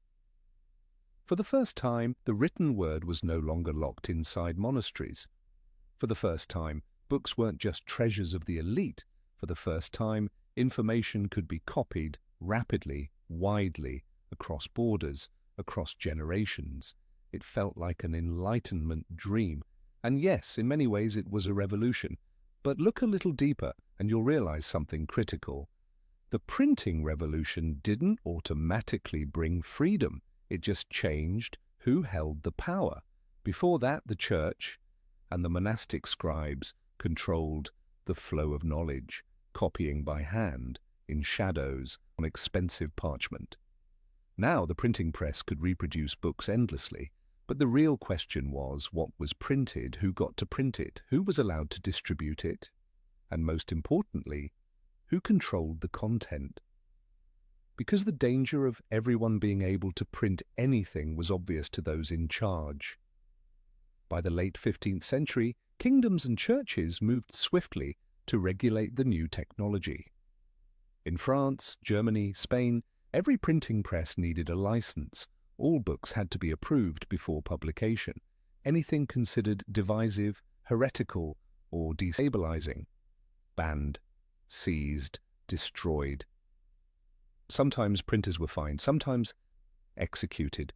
For the first time, the written word was no longer locked inside monasteries. For the first time, books weren't just treasures of the elite. For the first time, information could be copied rapidly, widely, across borders, across generations. It felt like an Enlightenment dream. And yes, in many ways it was a revolution. But look a little deeper and you'll realize something critical. The printing revolution didn't automatically bring freedom. It just changed who held the power. Before that, the church and the monastic scribes controlled the flow of knowledge, copying by hand, in shadows, on expensive parchment. Now the printing press could reproduce books endlessly, but the real question was what was printed, who got to print it, who was allowed to distribute it, and most importantly, who controlled the content. Because the danger of everyone being able to print anything was obvious to those in charge. By the late 15th century, kingdoms and churches moved swiftly to regulate the new technology. In France, Germany, Spain, every printing press needed a license. All books had to be approved before publication. Anything considered divisive, heretical, or destabilizing, banned, seized, destroyed. Sometimes printers were fined, sometimes executed.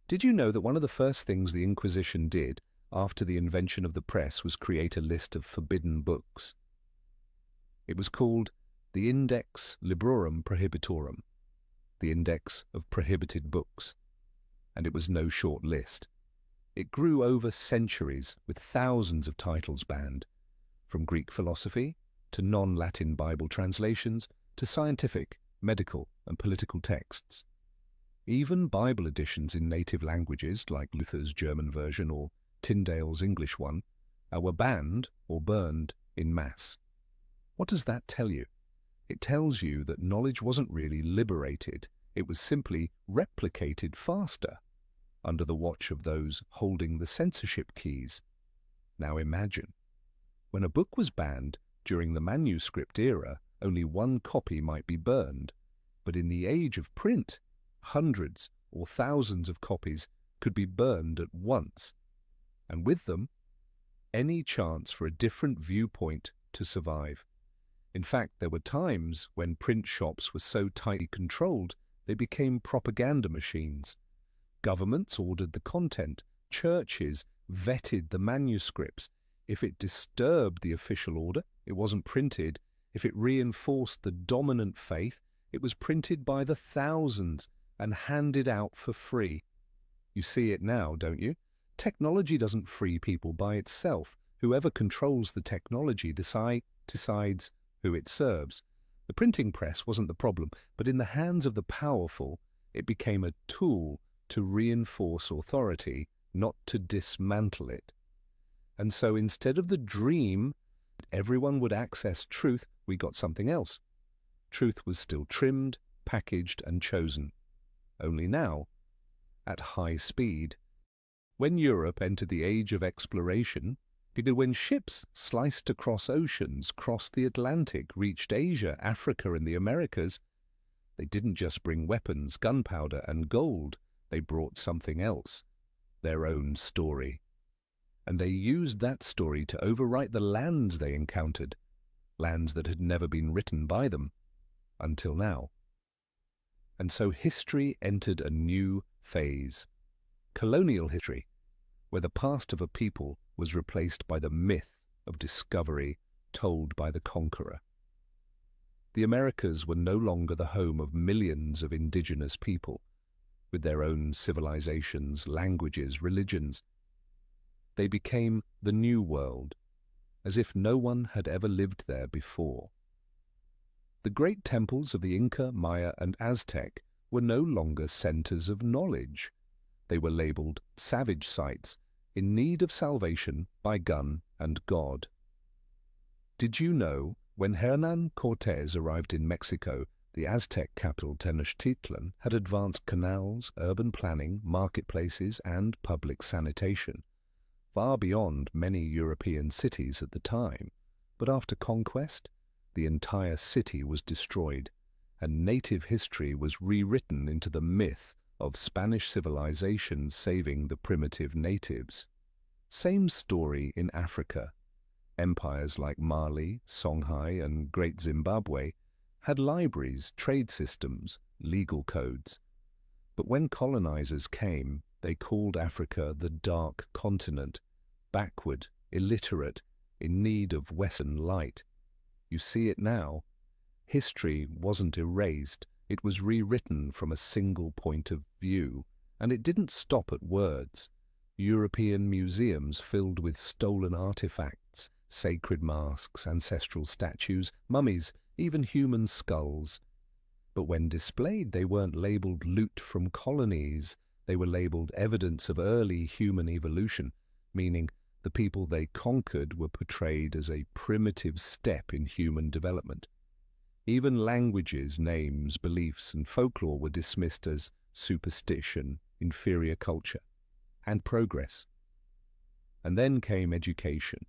Did you know that one of the first things the Inquisition did after the invention of the press was create a list of forbidden books? It was called the Index Librorum Prohibitorum, the Index of Prohibited Books, and it was no short list. It grew over centuries with thousands of titles banned, from Greek philosophy to non-Latin Bible translations to scientific, medical, and political texts. Even Bible editions in native languages like Luther's German version or Tyndale's English one were banned or burned in mass. What does that tell you? It tells you that knowledge wasn't really liberated, it was simply replicated faster under the watch of those holding the censorship keys. Now imagine, when a book was banned during the manuscript era, only one copy might be burned, but in the age of print, hundreds or thousands of copies could be burned at once, and with them, any chance for a different viewpoint to survive. In fact, there were times when print shops were so tightly controlled they became propaganda machines. Governments ordered the content, churches vetted the manuscripts. If it disturbed the official order, it wasn't printed. If it reinforced the dominant faith, it was printed by the thousands and handed out for free. You see it now, don't you? Technology doesn't free people by itself. Whoever controls the technology decides who it serves. The printing press wasn't the problem, but in the hands of the powerful, it became a tool to reinforce authority, not to dismantle it. And so instead of the dream that everyone would access truth, we got something else. Truth was still trimmed, packaged, and chosen. Only now, at high speed. When Europe entered the age of exploration, when ships sliced across oceans, crossed the Atlantic, reached Asia, Africa, and the Americas, they didn't just bring weapons, gunpowder, and gold. They brought something else, their own story. And they used that story to overwrite the lands they encountered, lands that had never been written by them, until now. And so history entered a new phase, colonial history, where the past of a people was replaced by the myth of discovery told by the conqueror. The Americas were no longer the home of millions of indigenous people, with their own civilizations, languages, religions. They became the New World, as if no one had ever lived there before. The great temples of the Inca, Maya, and Aztec were no longer centers of knowledge. They were labeled savage sites, in need of salvation by gun and God. Did you know, when Hernán Cortés arrived in Mexico, the Aztec capital Tenochtitlan had advanced canals, urban planning, marketplaces, and public sanitation, far beyond many European cities at the time. But after conquest, the entire city was destroyed, and native history was rewritten into the myth of Spanish civilization saving the primitive natives. Same story in Africa. Empires like Mali, Songhai, and Great Zimbabwe had libraries, trade systems, legal codes. But when colonizers came, they called Africa the Dark Continent, backward, illiterate, in need of Western light. You see it now. History wasn't erased, it was rewritten from a single point of view, and it didn't stop at words. European museums filled with stolen artifacts, sacred masks, ancestral statues, mummies, even human skulls. But when displayed, they weren't labeled loot from colonies. They were labeled evidence of early human evolution, meaning the people they conquered were portrayed as a primitive step in human development. Even languages, names, beliefs, and folklore were dismissed as superstition, inferior culture, and progress. And then came education.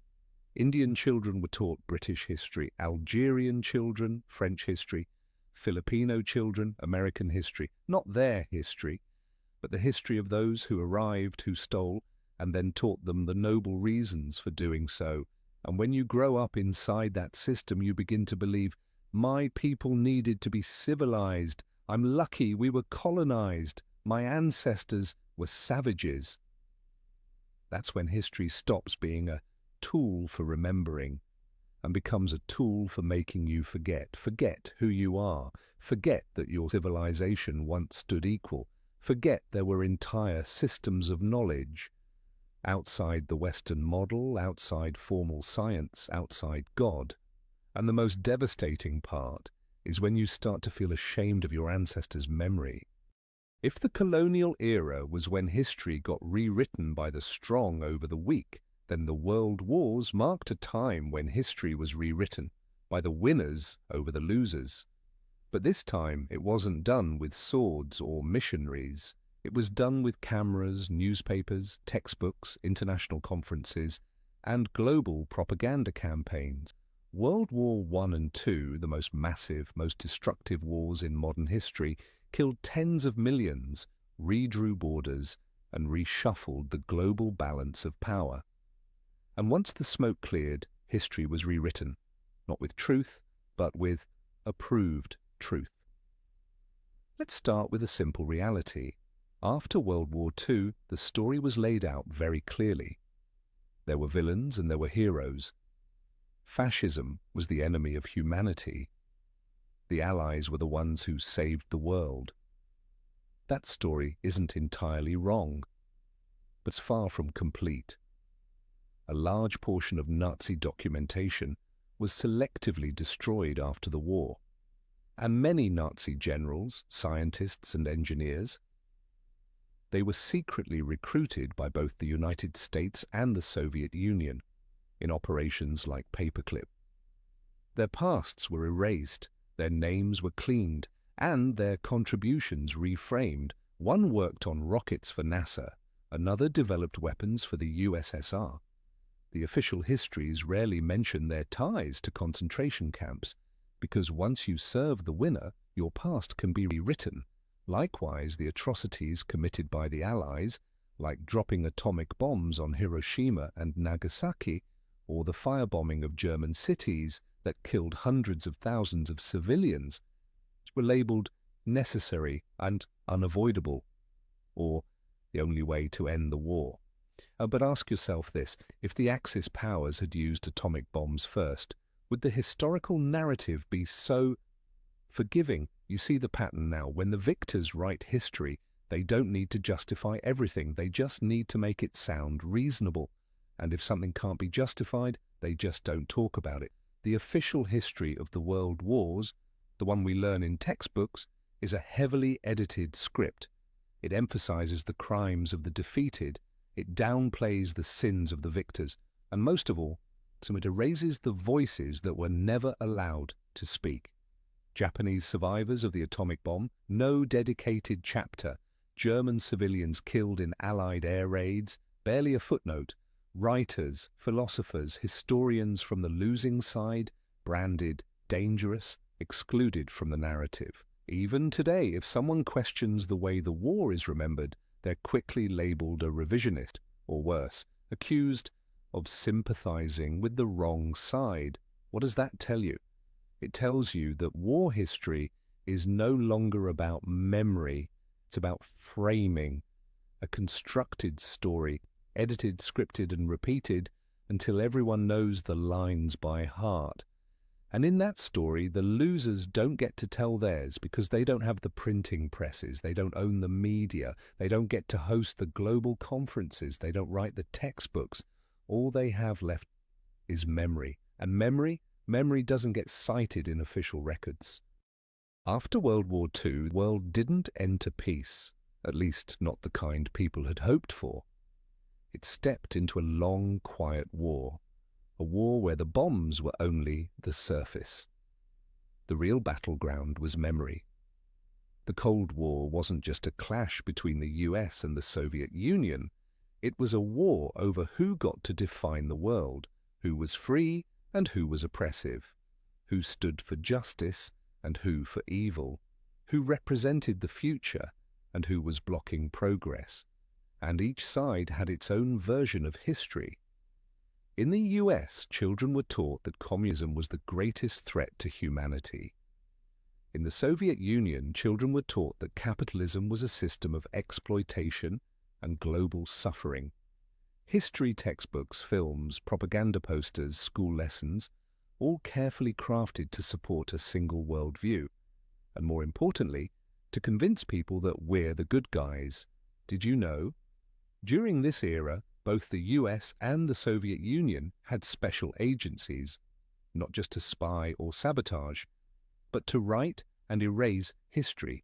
Indian children were taught British history, Algerian children, French history, Filipino children, American history, not their history, but the history of those who arrived, who stole, and then taught them the noble reasons for doing so. And when you grow up inside that system, you begin to believe, my people needed to be civilized. I'm lucky we were colonized. My ancestors were savages. That's when history stops being a tool for remembering and becomes a tool for making you forget who you are, forget that your civilization once stood equal, forget there were entire systems of knowledge outside the Western model, outside formal science, outside God. And the most devastating part is when you start to feel ashamed of your ancestors' memory. If the colonial era was when history got rewritten by the strong over the weak, then the world wars marked a time when history was rewritten by the winners over the losers. But this time it wasn't done with swords or missionaries. It was done with cameras, newspapers, textbooks, international conferences, and global propaganda campaigns. World War I and II, the most massive, most destructive wars in modern history, killed tens of millions, redrew borders, and reshuffled the global balance of power. And once the smoke cleared, history was rewritten, not with truth, but with approved truth. Let's start with a simple reality. After World War II, the story was laid out very clearly. There were villains and there were heroes. Fascism was the enemy of humanity. The Allies were the ones who saved the world. That story isn't entirely wrong, but it's far from complete. A large portion of Nazi documentation was selectively destroyed after the war, and many Nazi generals, scientists, and engineers, they were secretly recruited by both the United States and the Soviet Union in operations like Paperclip. Their pasts were erased, their names were cleaned, and their contributions reframed. One worked on rockets for NASA, another developed weapons for the USSR. The official histories rarely mention their ties to concentration camps, because once you serve the winner, your past can be rewritten. Likewise, the atrocities committed by the Allies, like dropping atomic bombs on Hiroshima and Nagasaki, or the firebombing of German cities that killed hundreds of thousands of civilians, were labeled necessary and unavoidable, or the only way to end the war. But ask yourself this, if the Axis powers had used atomic bombs first, would the historical narrative be so forgiving? You see the pattern now. When the victors write history, they don't need to justify everything. They just need to make it sound reasonable. And if something can't be justified, they just don't talk about it. The official history of the world wars, the one we learn in textbooks, is a heavily edited script. It emphasizes the crimes of the defeated, it downplays the sins of the victors, and most of all, so it erases the voices that were never allowed to speak. Japanese survivors of the atomic bomb, no dedicated chapter. German civilians killed in Allied air raids, barely a footnote. Writers, philosophers, historians from the losing side, branded dangerous, excluded from the narrative. Even today, if someone questions the way the war is remembered, they're quickly labeled a revisionist, or worse, accused of sympathizing with the wrong side. What does that tell you? It tells you that war history is no longer about memory, it's about framing, a constructed story, edited, scripted, and repeated until everyone knows the lines by heart. And in that story, the losers don't get to tell theirs because they don't have the printing presses, they don't own the media, they don't get to host the global conferences, they don't write the textbooks. All they have left is memory. And memory doesn't get cited in official records. After World War II, the world didn't enter peace, at least not the kind people had hoped for. It stepped into a long, quiet war. A war where the bombs were only the surface. The real battleground was memory. The Cold War wasn't just a clash between the US and the Soviet Union. It was a war over who got to define the world, who was free and who was oppressive, who stood for justice and who for evil, who represented the future and who was blocking progress. And each side had its own version of history. In the US, children were taught that communism was the greatest threat to humanity. In the Soviet Union, children were taught that capitalism was a system of exploitation and global suffering. History textbooks, films, propaganda posters, school lessons, all carefully crafted to support a single worldview, and more importantly, to convince people that we're the good guys. Did you know? During this era, both the US and the Soviet Union had special agencies, not just to spy or sabotage, but to write and erase history.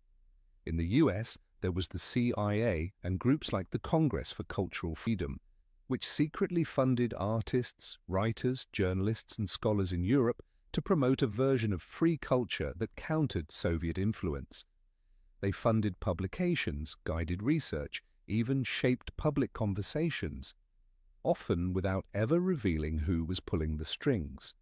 In the US, there was the CIA and groups like the Congress for Cultural Freedom, which secretly funded artists, writers, journalists, and scholars in Europe to promote a version of free culture that countered Soviet influence. They funded publications, guided research, even shaped public conversations, often without ever revealing who was pulling the strings.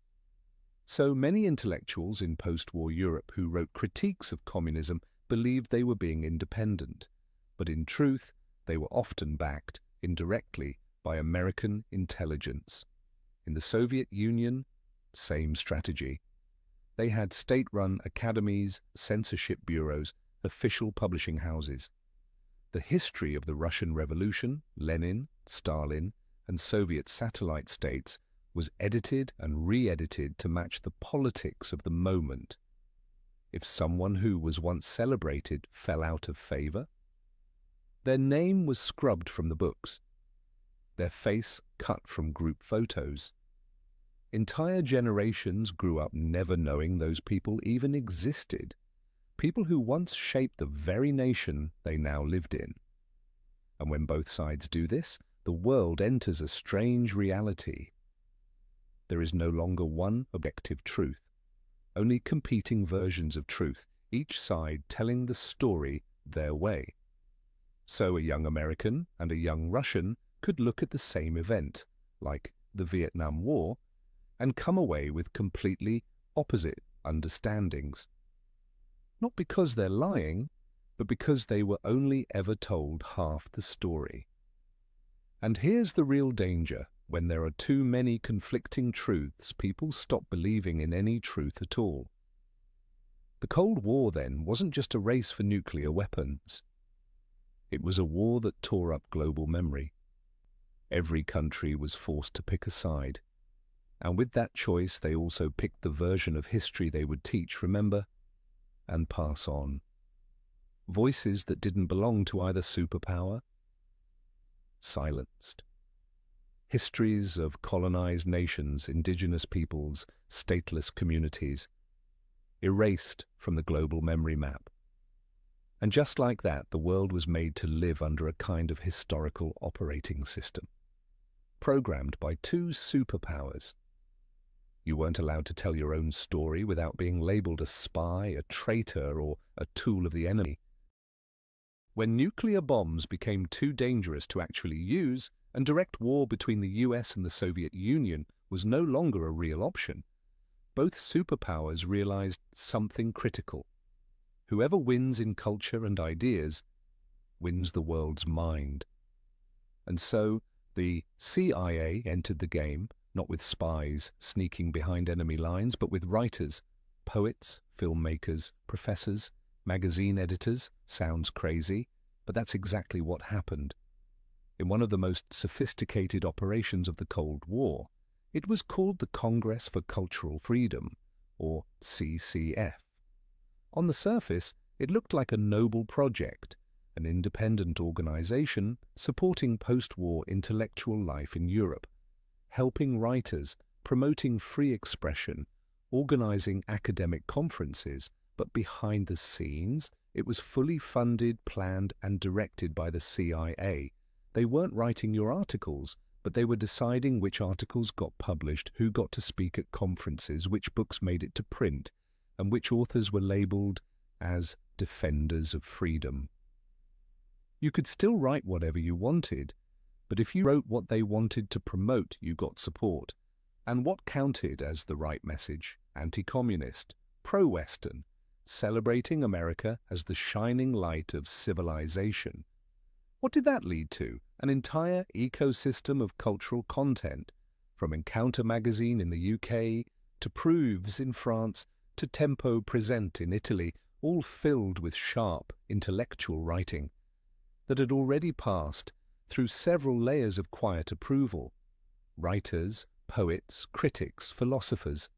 So many intellectuals in post-war Europe who wrote critiques of communism believed they were being independent, but in truth, they were often backed, indirectly, by American intelligence. In the Soviet Union, same strategy. They had state-run academies, censorship bureaus, official publishing houses. The history of the Russian Revolution, Lenin, Stalin, and Soviet satellite states was edited and re-edited to match the politics of the moment. If someone who was once celebrated fell out of favor, their name was scrubbed from the books, their face cut from group photos. Entire generations grew up never knowing those people even existed, people who once shaped the very nation they now lived in. And when both sides do this, the world enters a strange reality. There is no longer one objective truth, only competing versions of truth, each side telling the story their way. So a young American and a young Russian could look at the same event, like the Vietnam War, and come away with completely opposite understandings. Not because they're lying, but because they were only ever told half the story. And here's the real danger. When there are too many conflicting truths, people stop believing in any truth at all. The Cold War, then, wasn't just a race for nuclear weapons. It was a war that tore up global memory. Every country was forced to pick a side. And with that choice, they also picked the version of history they would teach, remember, and pass on. Voices that didn't belong to either superpower, silenced. Histories of colonized nations, indigenous peoples, stateless communities, erased from the global memory map. And just like that, the world was made to live under a kind of historical operating system, programmed by two superpowers. You weren't allowed to tell your own story without being labeled a spy, a traitor, or a tool of the enemy. When nuclear bombs became too dangerous to actually use, and direct war between the US and the Soviet Union was no longer a real option, both superpowers realized something critical. Whoever wins in culture and ideas wins the world's mind. And so the CIA entered the game, not with spies sneaking behind enemy lines, but with writers, poets, filmmakers, professors, magazine editors. Sounds crazy, but that's exactly what happened. In one of the most sophisticated operations of the Cold War, it was called the Congress for Cultural Freedom, or CCF. On the surface, it looked like a noble project, an independent organization supporting post-war intellectual life in Europe, helping writers, promoting free expression, organizing academic conferences, but behind the scenes, it was fully funded, planned, and directed by the CIA. They weren't writing your articles, but they were deciding which articles got published, who got to speak at conferences, which books made it to print, and which authors were labeled as defenders of freedom. You could still write whatever you wanted, but if you wrote what they wanted to promote, you got support. And what counted as the right message? Anti-communist, pro-Western, celebrating America as the shining light of civilization. What did that lead to? An entire ecosystem of cultural content, from Encounter magazine in the UK, to Proofs in France, to Tempo Present in Italy, all filled with sharp, intellectual writing that had already passed through several layers of quiet approval. Writers, poets, critics, philosophers,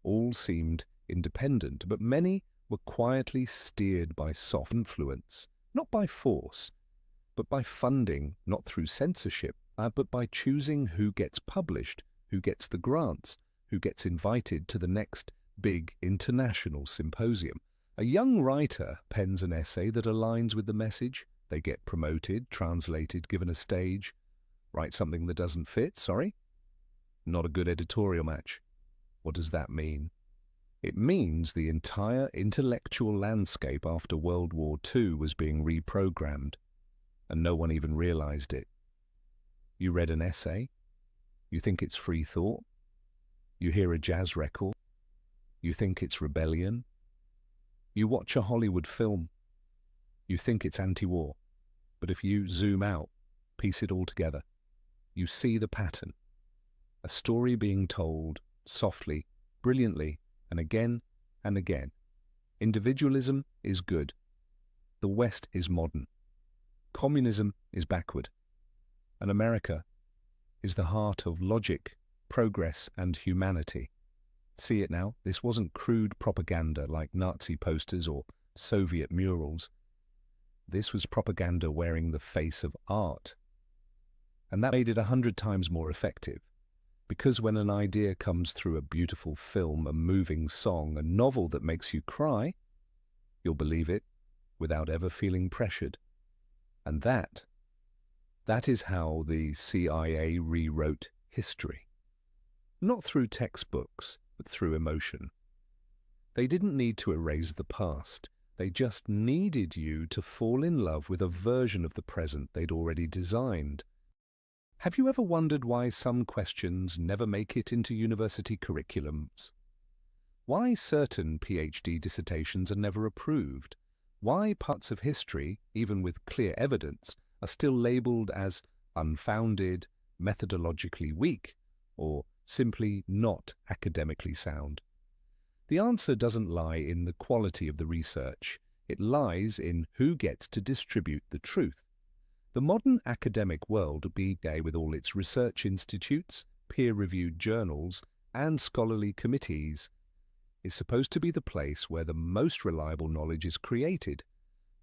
all seemed independent, but many were quietly steered by soft influence, not by force, but by funding, not through censorship, but by choosing who gets published, who gets the grants, who gets invited to the next big international symposium. A young writer pens an essay that aligns with the message. They get promoted, translated, given a stage. Write something that doesn't fit, sorry? Not a good editorial match. What does that mean? It means the entire intellectual landscape after World War II was being reprogrammed, and no one even realized it. You read an essay, you think it's free thought, you hear a jazz record, you think it's rebellion, you watch a Hollywood film, you think it's anti-war, but if you zoom out, piece it all together, you see the pattern. A story being told softly, brilliantly, and again and again. Individualism is good. The West is modern. Communism is backward. And America is the heart of logic, progress, and humanity. See it now? This wasn't crude propaganda like Nazi posters or Soviet murals. This was propaganda wearing the face of art. And that made it 100 times more effective. Because when an idea comes through a beautiful film, a moving song, a novel that makes you cry, you'll believe it without ever feeling pressured. And that is how the CIA rewrote history. Not through textbooks, but through emotion. They didn't need to erase the past. They just needed you to fall in love with a version of the present they'd already designed. Have you ever wondered why some questions never make it into university curriculums? Why certain PhD dissertations are never approved? Why parts of history, even with clear evidence, are still labeled as unfounded, methodologically weak, or simply not academically sound? The answer doesn't lie in the quality of the research. It lies in who gets to distribute the truth. The modern academic world, with all its research institutes, peer-reviewed journals, and scholarly committees, is supposed to be the place where the most reliable knowledge is created.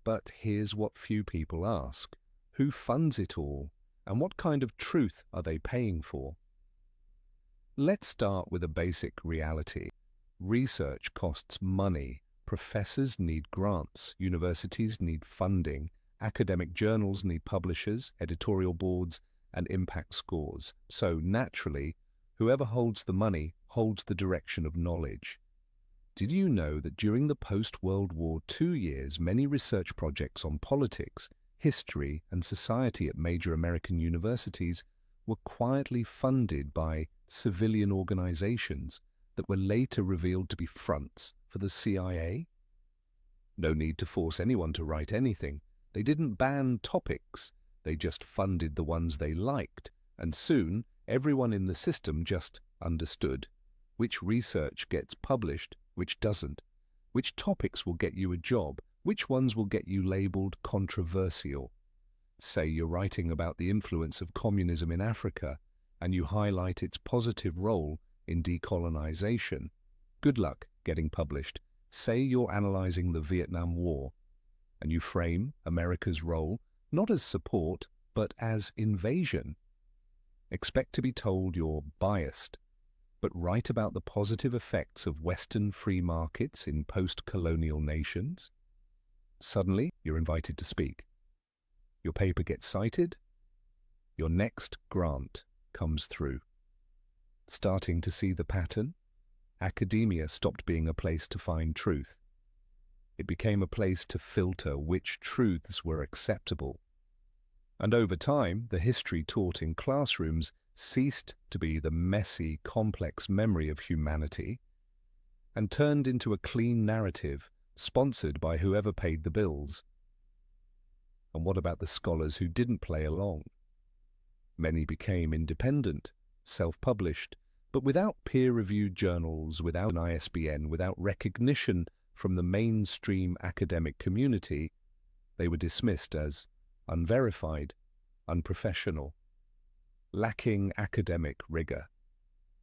But here's what few people ask. Who funds it all? And what kind of truth are they paying for? Let's start with a basic reality. Research costs money. Professors need grants. Universities need funding. Academic journals need publishers, editorial boards, and impact scores. So, naturally, whoever holds the money holds the direction of knowledge. Did you know that during the post-World War II years, many research projects on politics, history, and society at major American universities were quietly funded by civilian organizations that were later revealed to be fronts for the CIA? No need to force anyone to write anything. They didn't ban topics, they just funded the ones they liked, and soon everyone in the system just understood which research gets published, which doesn't, which topics will get you a job, which ones will get you labeled controversial. Say you're writing about the influence of communism in Africa, and you highlight its positive role in decolonization. Good luck getting published. Say you're analyzing the Vietnam War, and you frame America's role not as support, but as invasion. Expect to be told you're biased, but write about the positive effects of Western free markets in post-colonial nations. Suddenly, you're invited to speak. Your paper gets cited. Your next grant comes through. Starting to see the pattern, academia stopped being a place to find truth. It became a place to filter which truths were acceptable. And over time, the history taught in classrooms ceased to be the messy, complex memory of humanity and turned into a clean narrative sponsored by whoever paid the bills. And what about the scholars who didn't play along? Many became independent, self-published, but without peer-reviewed journals, without an ISBN, without recognition from the mainstream academic community, they were dismissed as unverified, unprofessional, lacking academic rigor,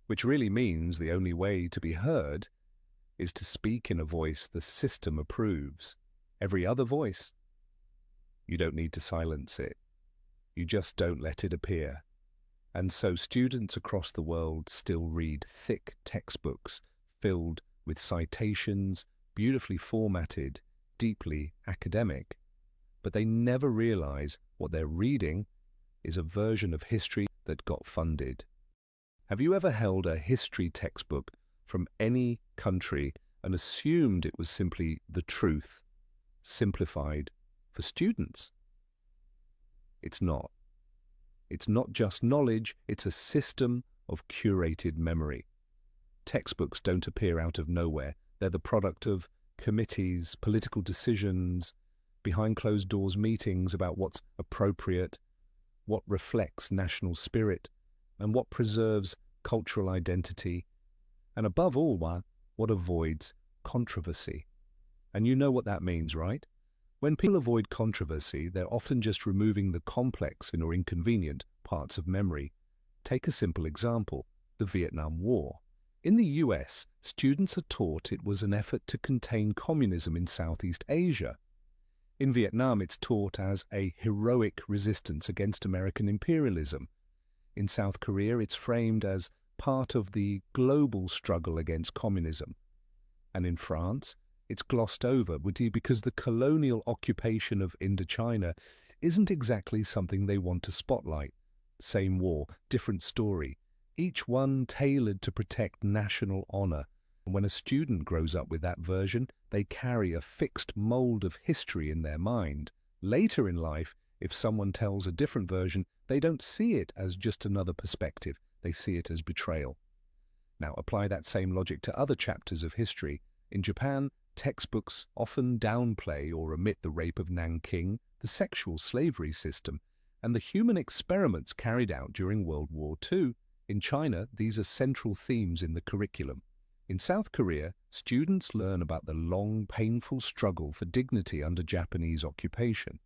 which really means the only way to be heard is to speak in a voice the system approves. Every other voice, you don't need to silence it. You just don't let it appear. And so students across the world still read thick textbooks filled with citations, beautifully formatted, deeply academic, but they never realize what they're reading is a version of history that got funded. Have you ever held a history textbook from any country and assumed it was simply the truth, simplified for students? It's not. It's not just knowledge, it's a system of curated memory. Textbooks don't appear out of nowhere. They're the product of committees, political decisions, behind closed doors meetings about what's appropriate, what reflects national spirit, and what preserves cultural identity, and above all, what avoids controversy. And you know what that means, right? When people avoid controversy, they're often just removing the complex or inconvenient parts of memory. Take a simple example, the Vietnam War. In the US, students are taught it was an effort to contain communism in Southeast Asia. In Vietnam, it's taught as a heroic resistance against American imperialism. In South Korea, it's framed as part of the global struggle against communism. And in France, it's glossed over because the colonial occupation of Indochina isn't exactly something they want to spotlight. Same war, different story, each one tailored to protect national honor. And when a student grows up with that version, they carry a fixed mold of history in their mind. Later in life, if someone tells a different version, they don't see it as just another perspective. They see it as betrayal. Now, apply that same logic to other chapters of history. In Japan, textbooks often downplay or omit the rape of Nanking, the sexual slavery system, and the human experiments carried out during World War II. In China, these are central themes in the curriculum. In South Korea, students learn about the long, painful struggle for dignity under Japanese occupation.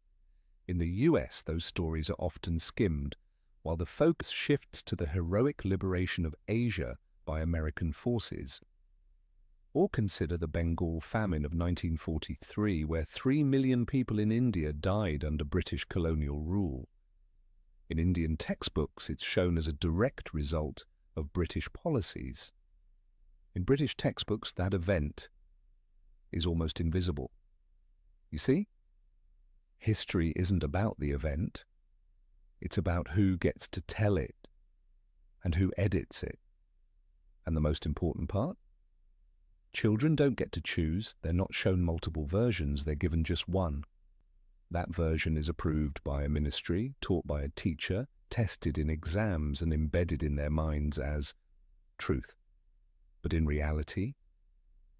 In the US, those stories are often skimmed, while the focus shifts to the heroic liberation of Asia by American forces. Or consider the Bengal famine of 1943, where 3 million people in India died under British colonial rule. In Indian textbooks, it's shown as a direct result of British policies. In British textbooks, that event is almost invisible. You see, history isn't about the event. It's about who gets to tell it and who edits it. And the most important part? Children don't get to choose. They're not shown multiple versions. They're given just one. That version is approved by a ministry, taught by a teacher, tested in exams and embedded in their minds as truth. But in reality,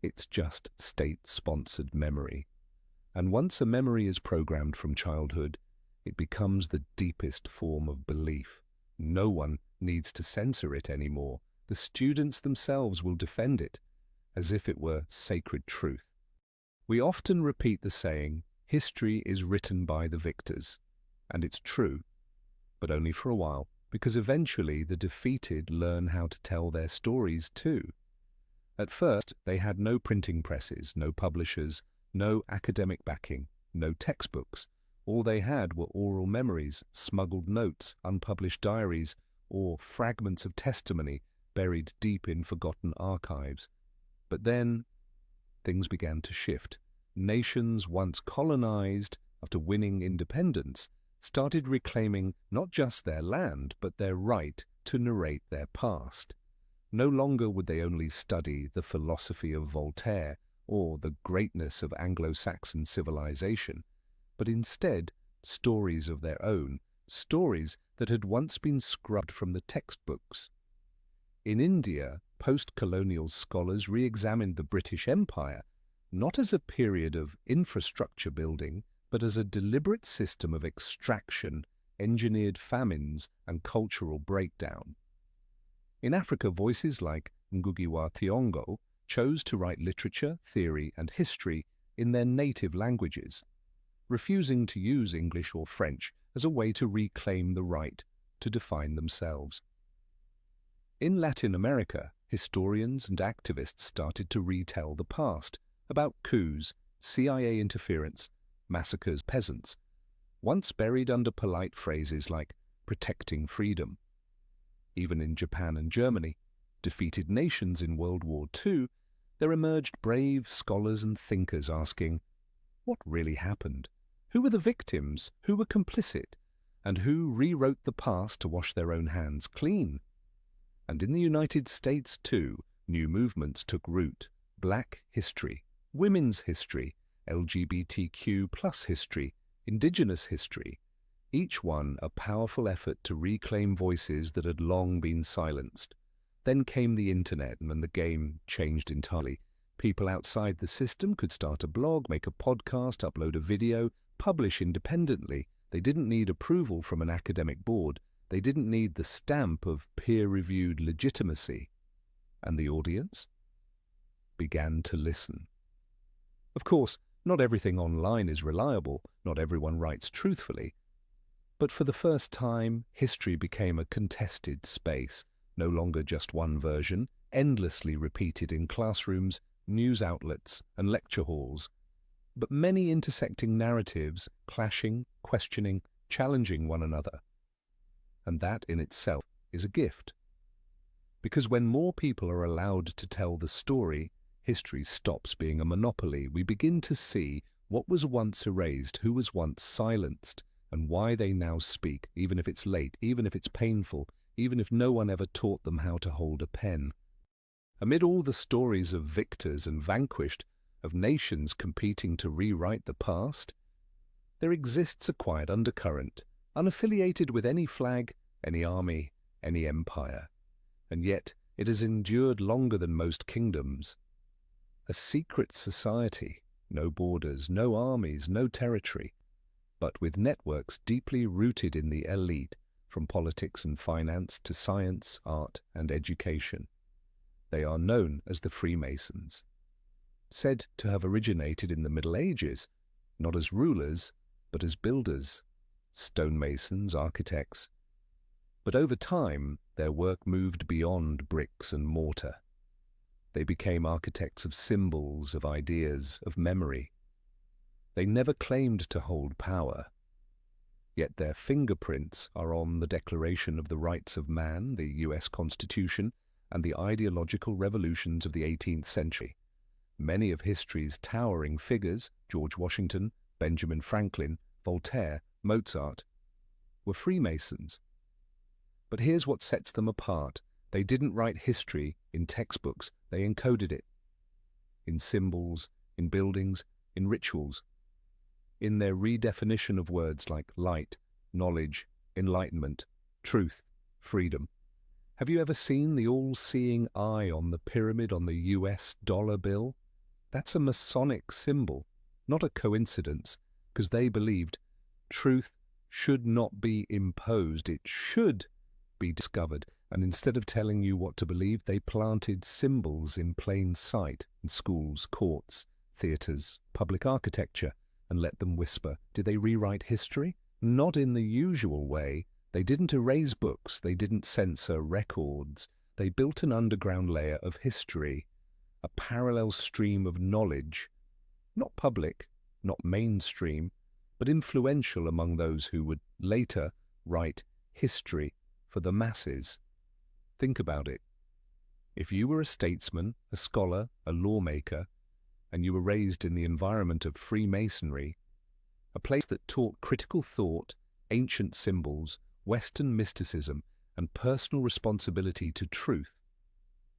it's just state-sponsored memory. And once a memory is programmed from childhood, it becomes the deepest form of belief. No one needs to censor it anymore. The students themselves will defend it as if it were sacred truth. We often repeat the saying, history is written by the victors. And it's true, but only for a while, because eventually the defeated learn how to tell their stories too. At first, they had no printing presses, no publishers, no academic backing, no textbooks. All they had were oral memories, smuggled notes, unpublished diaries, or fragments of testimony buried deep in forgotten archives. But then, things began to shift. Nations once colonized, after winning independence, started reclaiming not just their land, but their right to narrate their past. No longer would they only study the philosophy of Voltaire or the greatness of Anglo-Saxon civilization, but instead stories of their own, stories that had once been scrubbed from the textbooks. In India, post-colonial scholars re-examined the British Empire not as a period of infrastructure building, but as a deliberate system of extraction, engineered famines, and cultural breakdown. In Africa, voices like Ngugi wa Thiong'o chose to write literature, theory, and history in their native languages, refusing to use English or French as a way to reclaim the right to define themselves. In Latin America, historians and activists started to retell the past about coups, CIA interference, massacres of peasants, once buried under polite phrases like protecting freedom. Even in Japan and Germany, defeated nations in World War II, there emerged brave scholars and thinkers asking, what really happened? Who were the victims? Who were complicit? And who rewrote the past to wash their own hands clean? And in the United States, too, new movements took root. Black history, women's history, LGBTQ+ history, indigenous history, each one a powerful effort to reclaim voices that had long been silenced. Then came the internet, and the game changed entirely. People outside the system could start a blog, make a podcast, upload a video, publish independently. They didn't need approval from an academic board. They didn't need the stamp of peer-reviewed legitimacy. And the audience began to listen. Of course, not everything online is reliable, not everyone writes truthfully. But for the first time, history became a contested space, no longer just one version, endlessly repeated in classrooms, news outlets, and lecture halls, but many intersecting narratives, clashing, questioning, challenging one another. And that in itself is a gift. Because when more people are allowed to tell the story, history stops being a monopoly. We begin to see what was once erased, who was once silenced, and why they now speak, even if it's late, even if it's painful, even if no one ever taught them how to hold a pen. Amid all the stories of victors and vanquished, of nations competing to rewrite the past, there exists a quiet undercurrent, unaffiliated with any flag, any army, any empire. And yet it has endured longer than most kingdoms. A secret society, no borders, no armies, no territory, but with networks deeply rooted in the elite, from politics and finance to science, art, and education. They are known as the Freemasons, said to have originated in the Middle Ages, not as rulers, but as builders, stonemasons, architects. But over time, their work moved beyond bricks and mortar. They became architects of symbols, of ideas, of memory. They never claimed to hold power, yet their fingerprints are on the Declaration of the Rights of Man, the US Constitution, and the ideological revolutions of the 18th century. Many of history's towering figures, George Washington, Benjamin Franklin, Voltaire, Mozart, were Freemasons. But here's what sets them apart. They didn't write history in textbooks, they encoded it. In symbols, in buildings, in rituals. In their redefinition of words like light, knowledge, enlightenment, truth, freedom. Have you ever seen the all-seeing eye on the pyramid on the US dollar bill? That's a Masonic symbol, not a coincidence, because they believed truth should not be imposed, it should be discovered. And instead of telling you what to believe, they planted symbols in plain sight in schools, courts, theatres, public architecture, and let them whisper. Did they rewrite history? Not in the usual way. They didn't erase books, they didn't censor records. They built an underground layer of history, a parallel stream of knowledge, not public, not mainstream, but influential among those who would later write history for the masses. Think about it. If you were a statesman, a scholar, a lawmaker, and you were raised in the environment of Freemasonry, a place that taught critical thought, ancient symbols, Western mysticism, and personal responsibility to truth,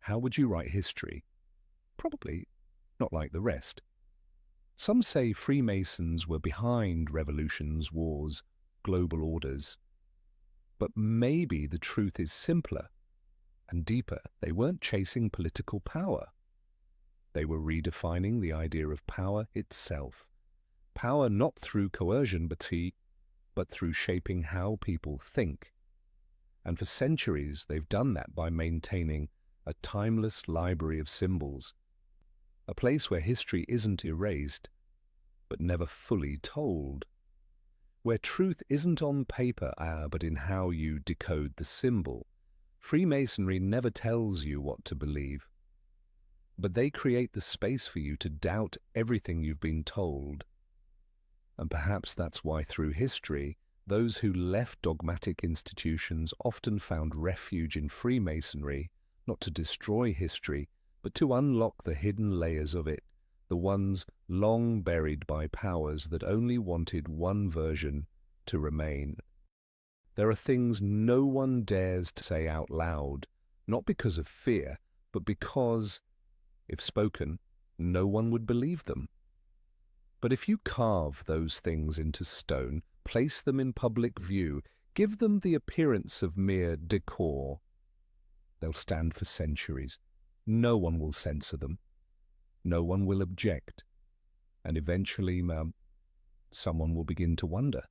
how would you write history? Probably not like the rest. Some say Freemasons were behind revolutions, wars, global orders. But maybe the truth is simpler and deeper. They weren't chasing political power. They were redefining the idea of power itself. Power not through coercion, but through shaping how people think. And for centuries they've done that by maintaining a timeless library of symbols, a place where history isn't erased, but never fully told, where truth isn't on paper, but in how you decode the symbol. Freemasonry never tells you what to believe, but they create the space for you to doubt everything you've been told. And perhaps that's why through history, those who left dogmatic institutions often found refuge in Freemasonry, not to destroy history, but to unlock the hidden layers of it, the ones long buried by powers that only wanted one version to remain. There are things no one dares to say out loud, not because of fear, but because, if spoken, no one would believe them. But if you carve those things into stone, place them in public view, give them the appearance of mere decor, they'll stand for centuries. No one will censor them. No one will object. And eventually, someone will begin to wonder,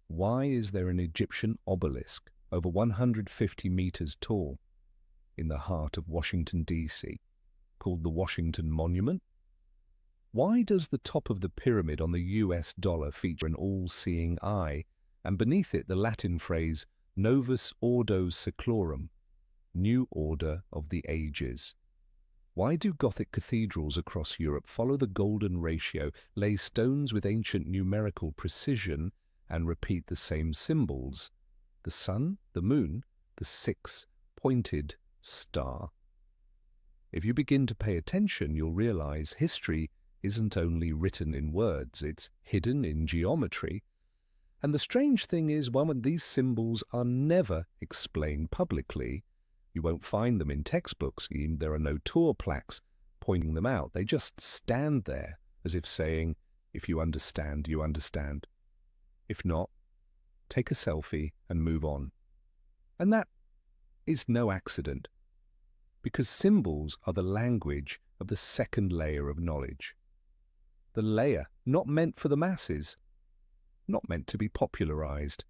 why is there an Egyptian obelisk over 150 meters tall in the heart of Washington, D.C., called the Washington Monument? Why does the top of the pyramid on the US dollar feature an all-seeing eye, and beneath it the Latin phrase Novus Ordo Seclorum, New Order of the Ages? Why do Gothic cathedrals across Europe follow the golden ratio, lay stones with ancient numerical precision, and repeat the same symbols? The sun, the moon, the six-pointed star. If you begin to pay attention, you'll realize history isn't only written in words, it's hidden in geometry. And the strange thing is, when these symbols are never explained publicly, you won't find them in textbooks. There are no tour plaques pointing them out. They just stand there as if saying, if you understand, you understand. If not, take a selfie and move on. And that is no accident, because symbols are the language of the second layer of knowledge. The layer not meant for the masses, not meant to be popularized.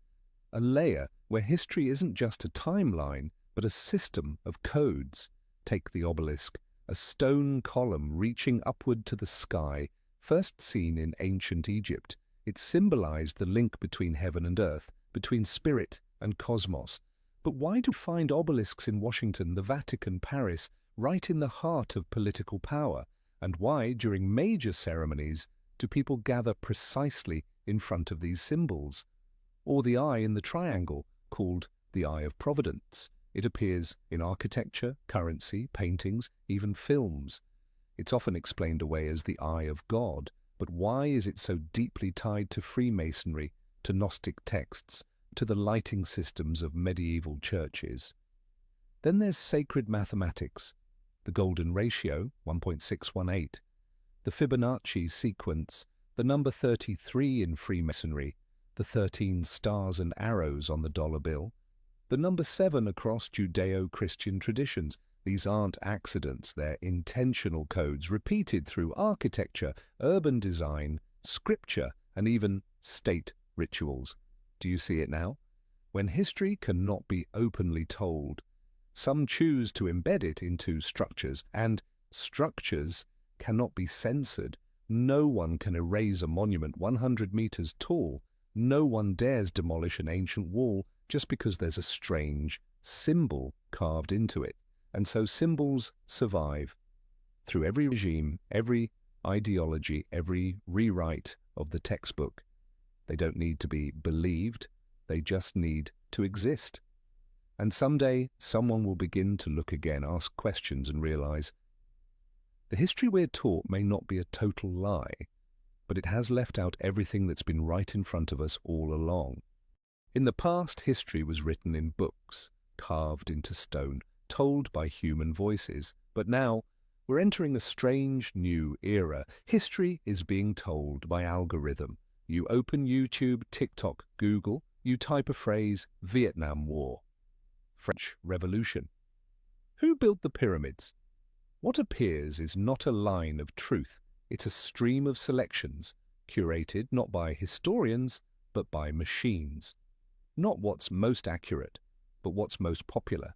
A layer where history isn't just a timeline, but a system of codes. Take the obelisk, a stone column reaching upward to the sky, first seen in ancient Egypt. It symbolized the link between heaven and earth, between spirit and cosmos. But why do we find obelisks in Washington, the Vatican, Paris, right in the heart of political power? And why, during major ceremonies, do people gather precisely in front of these symbols? Or the eye in the triangle, called the Eye of Providence. It appears in architecture, currency, paintings, even films. It's often explained away as the Eye of God. But why is it so deeply tied to Freemasonry, to Gnostic texts, to the lighting systems of medieval churches? Then there's sacred mathematics, the golden ratio, 1.618, the Fibonacci sequence, the number 33 in Freemasonry, the 13 stars and arrows on the dollar bill, the number 7 across Judeo-Christian traditions. These aren't accidents, they're intentional codes repeated through architecture, urban design, scripture, and even state rituals. Do you see it now? When history cannot be openly told, some choose to embed it into structures, and structures cannot be censored. No one can erase a monument 100 meters tall. No one dares demolish an ancient wall just because there's a strange symbol carved into it. And so symbols survive. through every regime, every ideology, every rewrite of the textbook. They don't need to be believed, they just need to exist. And someday, someone will begin to look again, ask questions, and realize the history we're taught may not be a total lie, but it has left out everything that's been right in front of us all along. In the past, history was written in books, carved into stone, told by human voices. But now, we're entering a strange new era. History is being told by algorithm. You open YouTube, TikTok, Google, you type a phrase, Vietnam War, French Revolution. Who built the pyramids? What appears is not a line of truth. It's a stream of selections, curated not by historians, but by machines. Not what's most accurate, but what's most popular.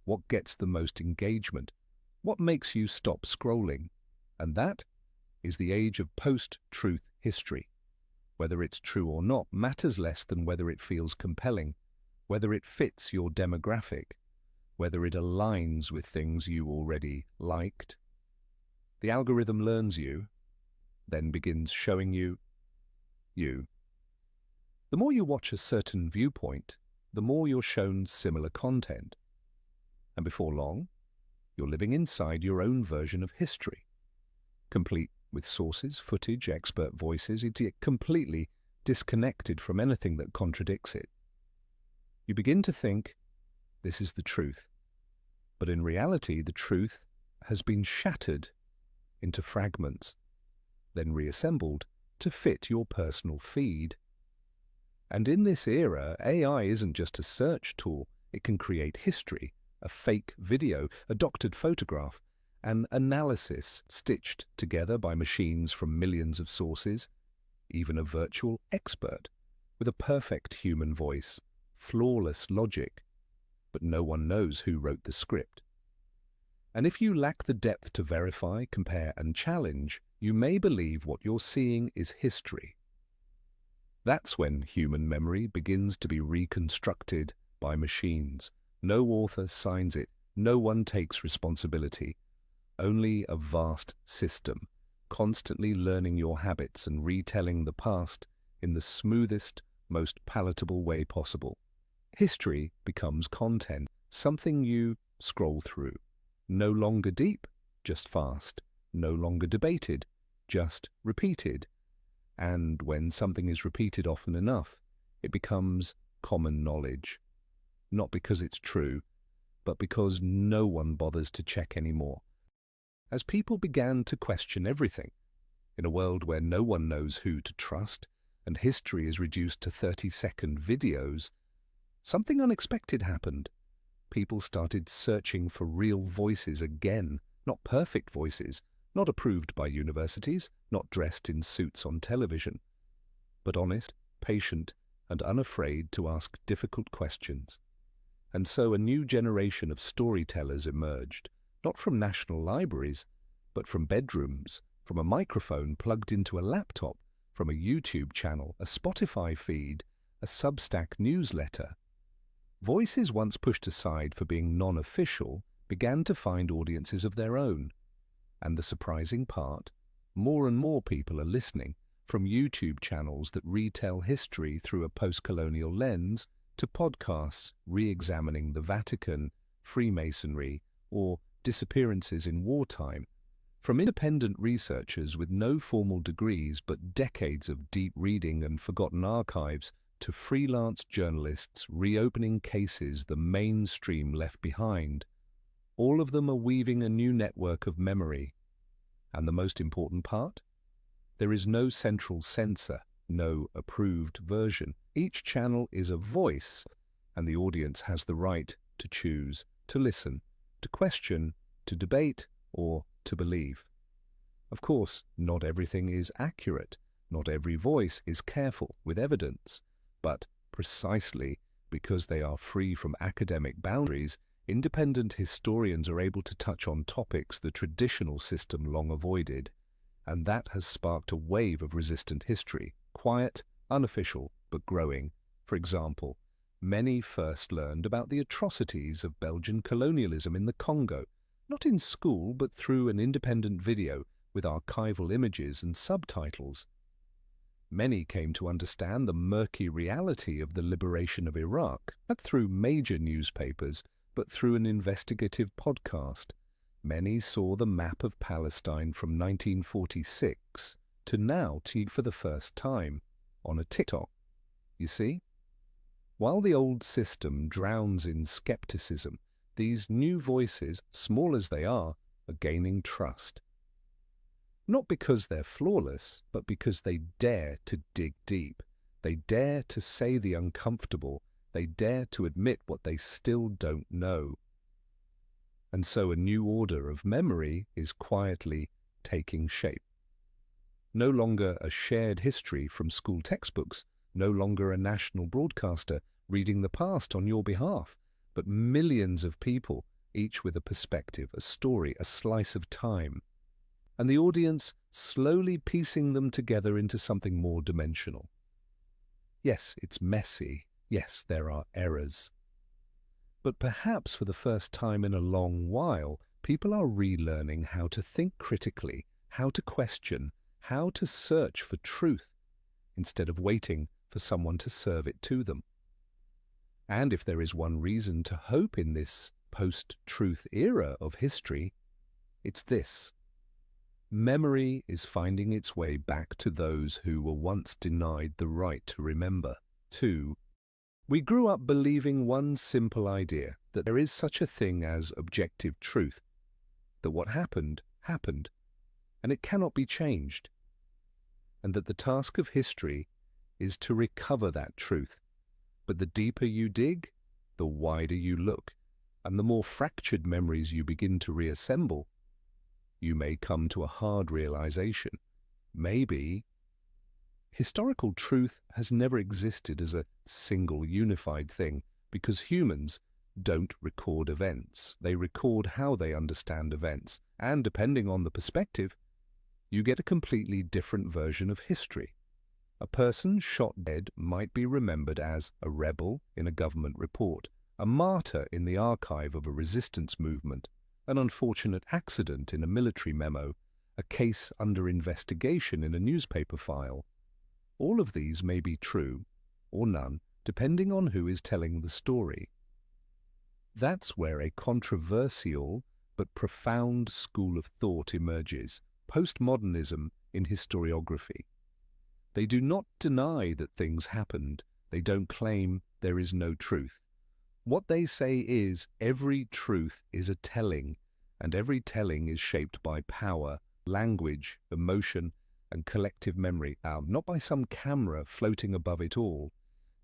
What gets the most engagement? What makes you stop scrolling? And that is the age of post-truth history. Whether it's true or not matters less than whether it feels compelling, whether it fits your demographic, whether it aligns with things you already liked. The algorithm learns you, then begins showing you you. The more you watch a certain viewpoint, the more you're shown similar content. And before long, you're living inside your own version of history, complete with sources, footage, expert voices, it's completely disconnected from anything that contradicts it. You begin to think, this is the truth. But in reality, the truth has been shattered into fragments, then reassembled to fit your personal feed. And in this era, AI isn't just a search tool. It can create history, a fake video, a doctored photograph, an analysis stitched together by machines from millions of sources, even a virtual expert with a perfect human voice, flawless logic. But no one knows who wrote the script. And if you lack the depth to verify, compare, and challenge, you may believe what you're seeing is history. That's when human memory begins to be reconstructed by machines. No author signs it, no one takes responsibility. Only a vast system, constantly learning your habits and retelling the past in the smoothest, most palatable way possible. History becomes content, something you scroll through. No longer deep, just fast. No longer debated, just repeated. And when something is repeated often enough, it becomes common knowledge. Not because it's true, but because no one bothers to check anymore. As people began to question everything, in a world where no one knows who to trust, and history is reduced to 30-second videos, something unexpected happened. People started searching for real voices again, not perfect voices, not approved by universities, not dressed in suits on television, but honest, patient, and unafraid to ask difficult questions. And so a new generation of storytellers emerged, not from national libraries, but from bedrooms, from a microphone plugged into a laptop, from a YouTube channel, a Spotify feed, a Substack newsletter. Voices once pushed aside for being non-official began to find audiences of their own. And the surprising part, more and more people are listening, from YouTube channels that retell history through a post-colonial lens to podcasts re-examining the Vatican, Freemasonry, or disappearances in wartime, from independent researchers with no formal degrees but decades of deep reading and forgotten archives, to freelance journalists reopening cases the mainstream left behind. All of them are weaving a new network of memory. And the most important part? There is no central censor, no approved version. Each channel is a voice, and the audience has the right to choose, to listen, to question, to debate, or to believe. Of course, not everything is accurate. Not every voice is careful with evidence. But precisely because they are free from academic boundaries, independent historians are able to touch on topics the traditional system long avoided. And that has sparked a wave of resistant history, quiet, unofficial, but growing. For example, many first learned about the atrocities of Belgian colonialism in the Congo, Not in school, but through an independent video with archival images and subtitles. Many came to understand the murky reality of the liberation of Iraq, not through major newspapers, but through an investigative podcast. Many saw the map of Palestine from 1946 to now for the first time on a TikTok. You see? While the old system drowns in skepticism, these new voices, small as they are gaining trust. Not because they're flawless, but because they dare to dig deep. They dare to say the uncomfortable. They dare to admit what they still don't know. And so a new order of memory is quietly taking shape. No longer a shared history from school textbooks, no longer a national broadcaster reading the past on your behalf, but millions of people, each with a perspective, a story, a slice of time, and the audience slowly piecing them together into something more dimensional. Yes, it's messy. Yes, there are errors. But perhaps for the first time in a long while, people are relearning how to think critically, how to question, how to search for truth, instead of waiting for someone to serve it to them. And if there is one reason to hope in this post-truth era of history, it's this. Memory is finding its way back to those who were once denied the right to remember. 2. We grew up believing one simple idea, that there is such a thing as objective truth, that what happened, happened, and it cannot be changed, and that the task of history is to recover that truth. But the deeper you dig, the wider you look, and the more fractured memories you begin to reassemble, you may come to a hard realization. Maybe historical truth has never existed as a single unified thing, because humans don't record events. They record how they understand events, and depending on the perspective, you get a completely different version of history. A person shot dead might be remembered as a rebel in a government report, a martyr in the archive of a resistance movement, an unfortunate accident in a military memo, a case under investigation in a newspaper file. All of these may be true, or none, depending on who is telling the story. That's where a controversial but profound school of thought emerges, postmodernism in historiography. They do not deny that things happened. They don't claim there is no truth. What they say is every truth is a telling, and every telling is shaped by power, language, emotion, and collective memory, not by some camera floating above it all.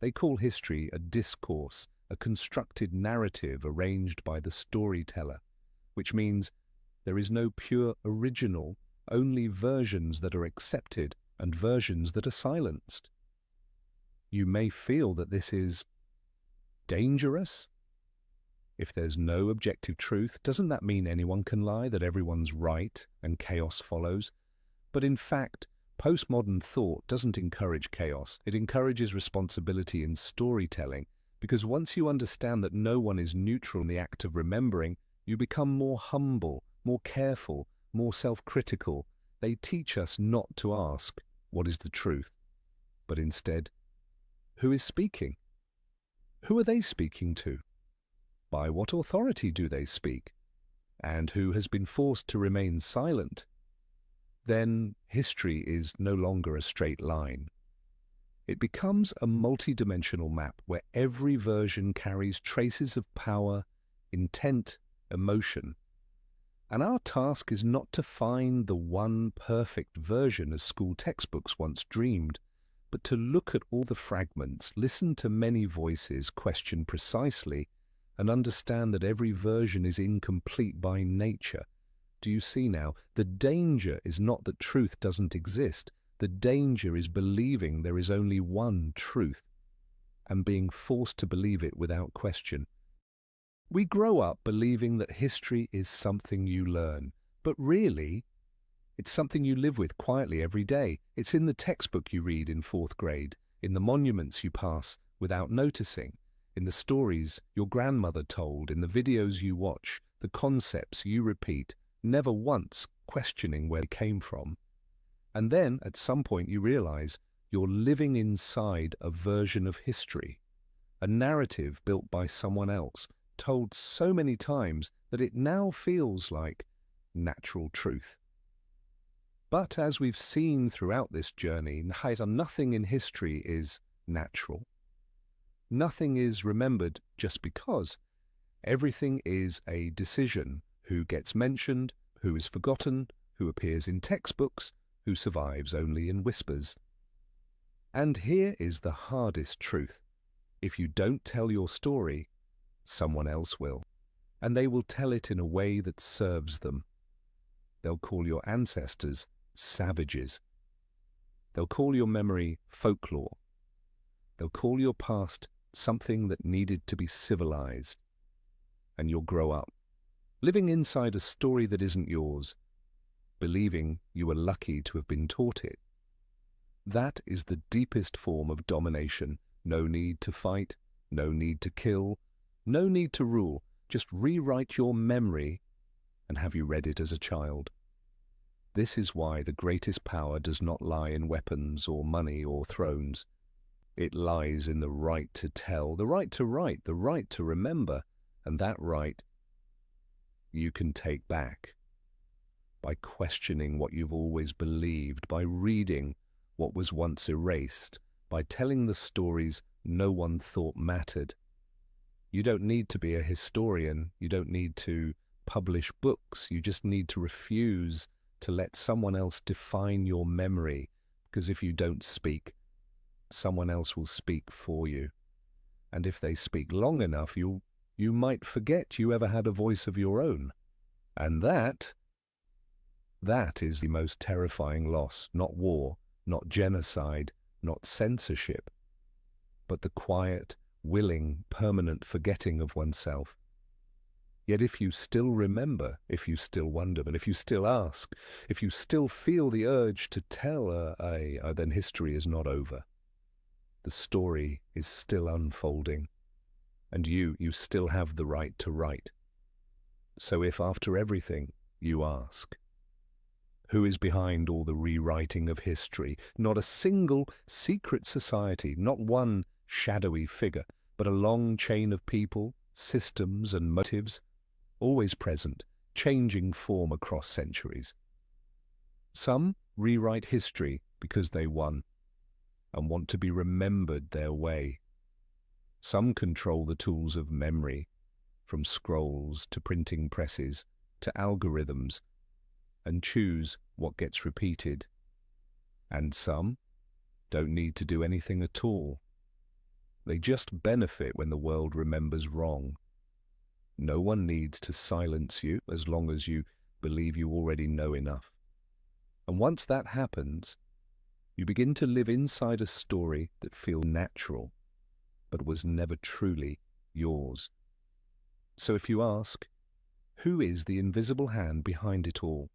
They call history a discourse, a constructed narrative arranged by the storyteller, which means there is no pure original, only versions that are accepted and versions that are silenced. You may feel that this is dangerous. If there's no objective truth, doesn't that mean anyone can lie, that everyone's right and chaos follows? But in fact, postmodern thought doesn't encourage chaos. It encourages responsibility in storytelling, because once you understand that no one is neutral in the act of remembering, you become more humble, more careful, more self-critical. They teach us not to ask, what is the truth? But instead, who is speaking? Who are they speaking to? By what authority do they speak? And who has been forced to remain silent? Then history is no longer a straight line. It becomes a multi-dimensional map where every version carries traces of power, intent, emotion. And our task is not to find the one perfect version as school textbooks once dreamed, but to look at all the fragments, listen to many voices, question precisely, and understand that every version is incomplete by nature. Do you see now? The danger is not that truth doesn't exist. The danger is believing there is only one truth, and being forced to believe it without question. We grow up believing that history is something you learn, but really, it's something you live with quietly every day. It's in the textbook you read in 4th grade, in the monuments you pass without noticing, in the stories your grandmother told, in the videos you watch, the concepts you repeat, never once questioning where they came from. And then, at some point, you realize you're living inside a version of history, a narrative built by someone else, told so many times that it now feels like natural truth. But as we've seen throughout this journey, nothing in history is natural. Nothing is remembered just because. Everything is a decision: who gets mentioned, who is forgotten, who appears in textbooks, who survives only in whispers. And here is the hardest truth. If you don't tell your story, someone else will. And they will tell it in a way that serves them. They'll call your ancestors savages. They'll call your memory folklore. They'll call your past something that needed to be civilized. And you'll grow up, living inside a story that isn't yours, believing you were lucky to have been taught it. That is the deepest form of domination. No need to fight, no need to kill, no need to rule. Just rewrite your memory and have you read it as a child. This is why the greatest power does not lie in weapons or money or thrones. It lies in the right to tell, the right to write, the right to remember, and that right you can take back by questioning what you've always believed, by reading what was once erased, by telling the stories no one thought mattered. You don't need to be a historian. You don't need to publish books. You just need to refuse to let someone else define your memory, because if you don't speak, someone else will speak for you. And if they speak long enough, you might forget you ever had a voice of your own. And that is the most terrifying loss. Not war, not genocide, not censorship, but the quiet, willing, permanent forgetting of oneself. Yet if you still remember, if you still wonder, and if you still ask, if you still feel the urge to tell, then history is not over. The story is still unfolding, and you still have the right to write. So if after everything you ask, who is behind all the rewriting of history? Not a single secret society, not one shadowy figure, but a long chain of people, systems and motives, always present, changing form across centuries. Some rewrite history because they won and want to be remembered their way. Some control the tools of memory, from scrolls to printing presses to algorithms, and choose what gets repeated. And some don't need to do anything at all. They just benefit when the world remembers wrong. No one needs to silence you as long as you believe you already know enough. And once that happens, you begin to live inside a story that feels natural, but was never truly yours. So if you ask, who is the invisible hand behind it all?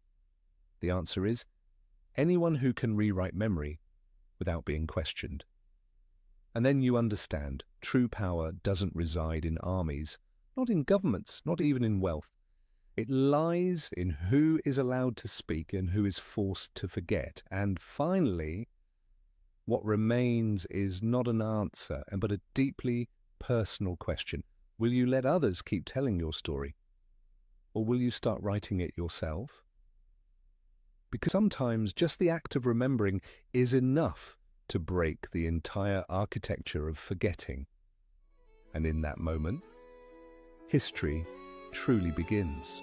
The answer is anyone who can rewrite memory without being questioned. And then you understand true power doesn't reside in armies, not in governments, not even in wealth. It lies in who is allowed to speak and who is forced to forget. And finally, what remains is not an answer, but a deeply personal question. Will you let others keep telling your story? Or will you start writing it yourself? Because sometimes just the act of remembering is enough to break the entire architecture of forgetting. And in that moment, history truly begins.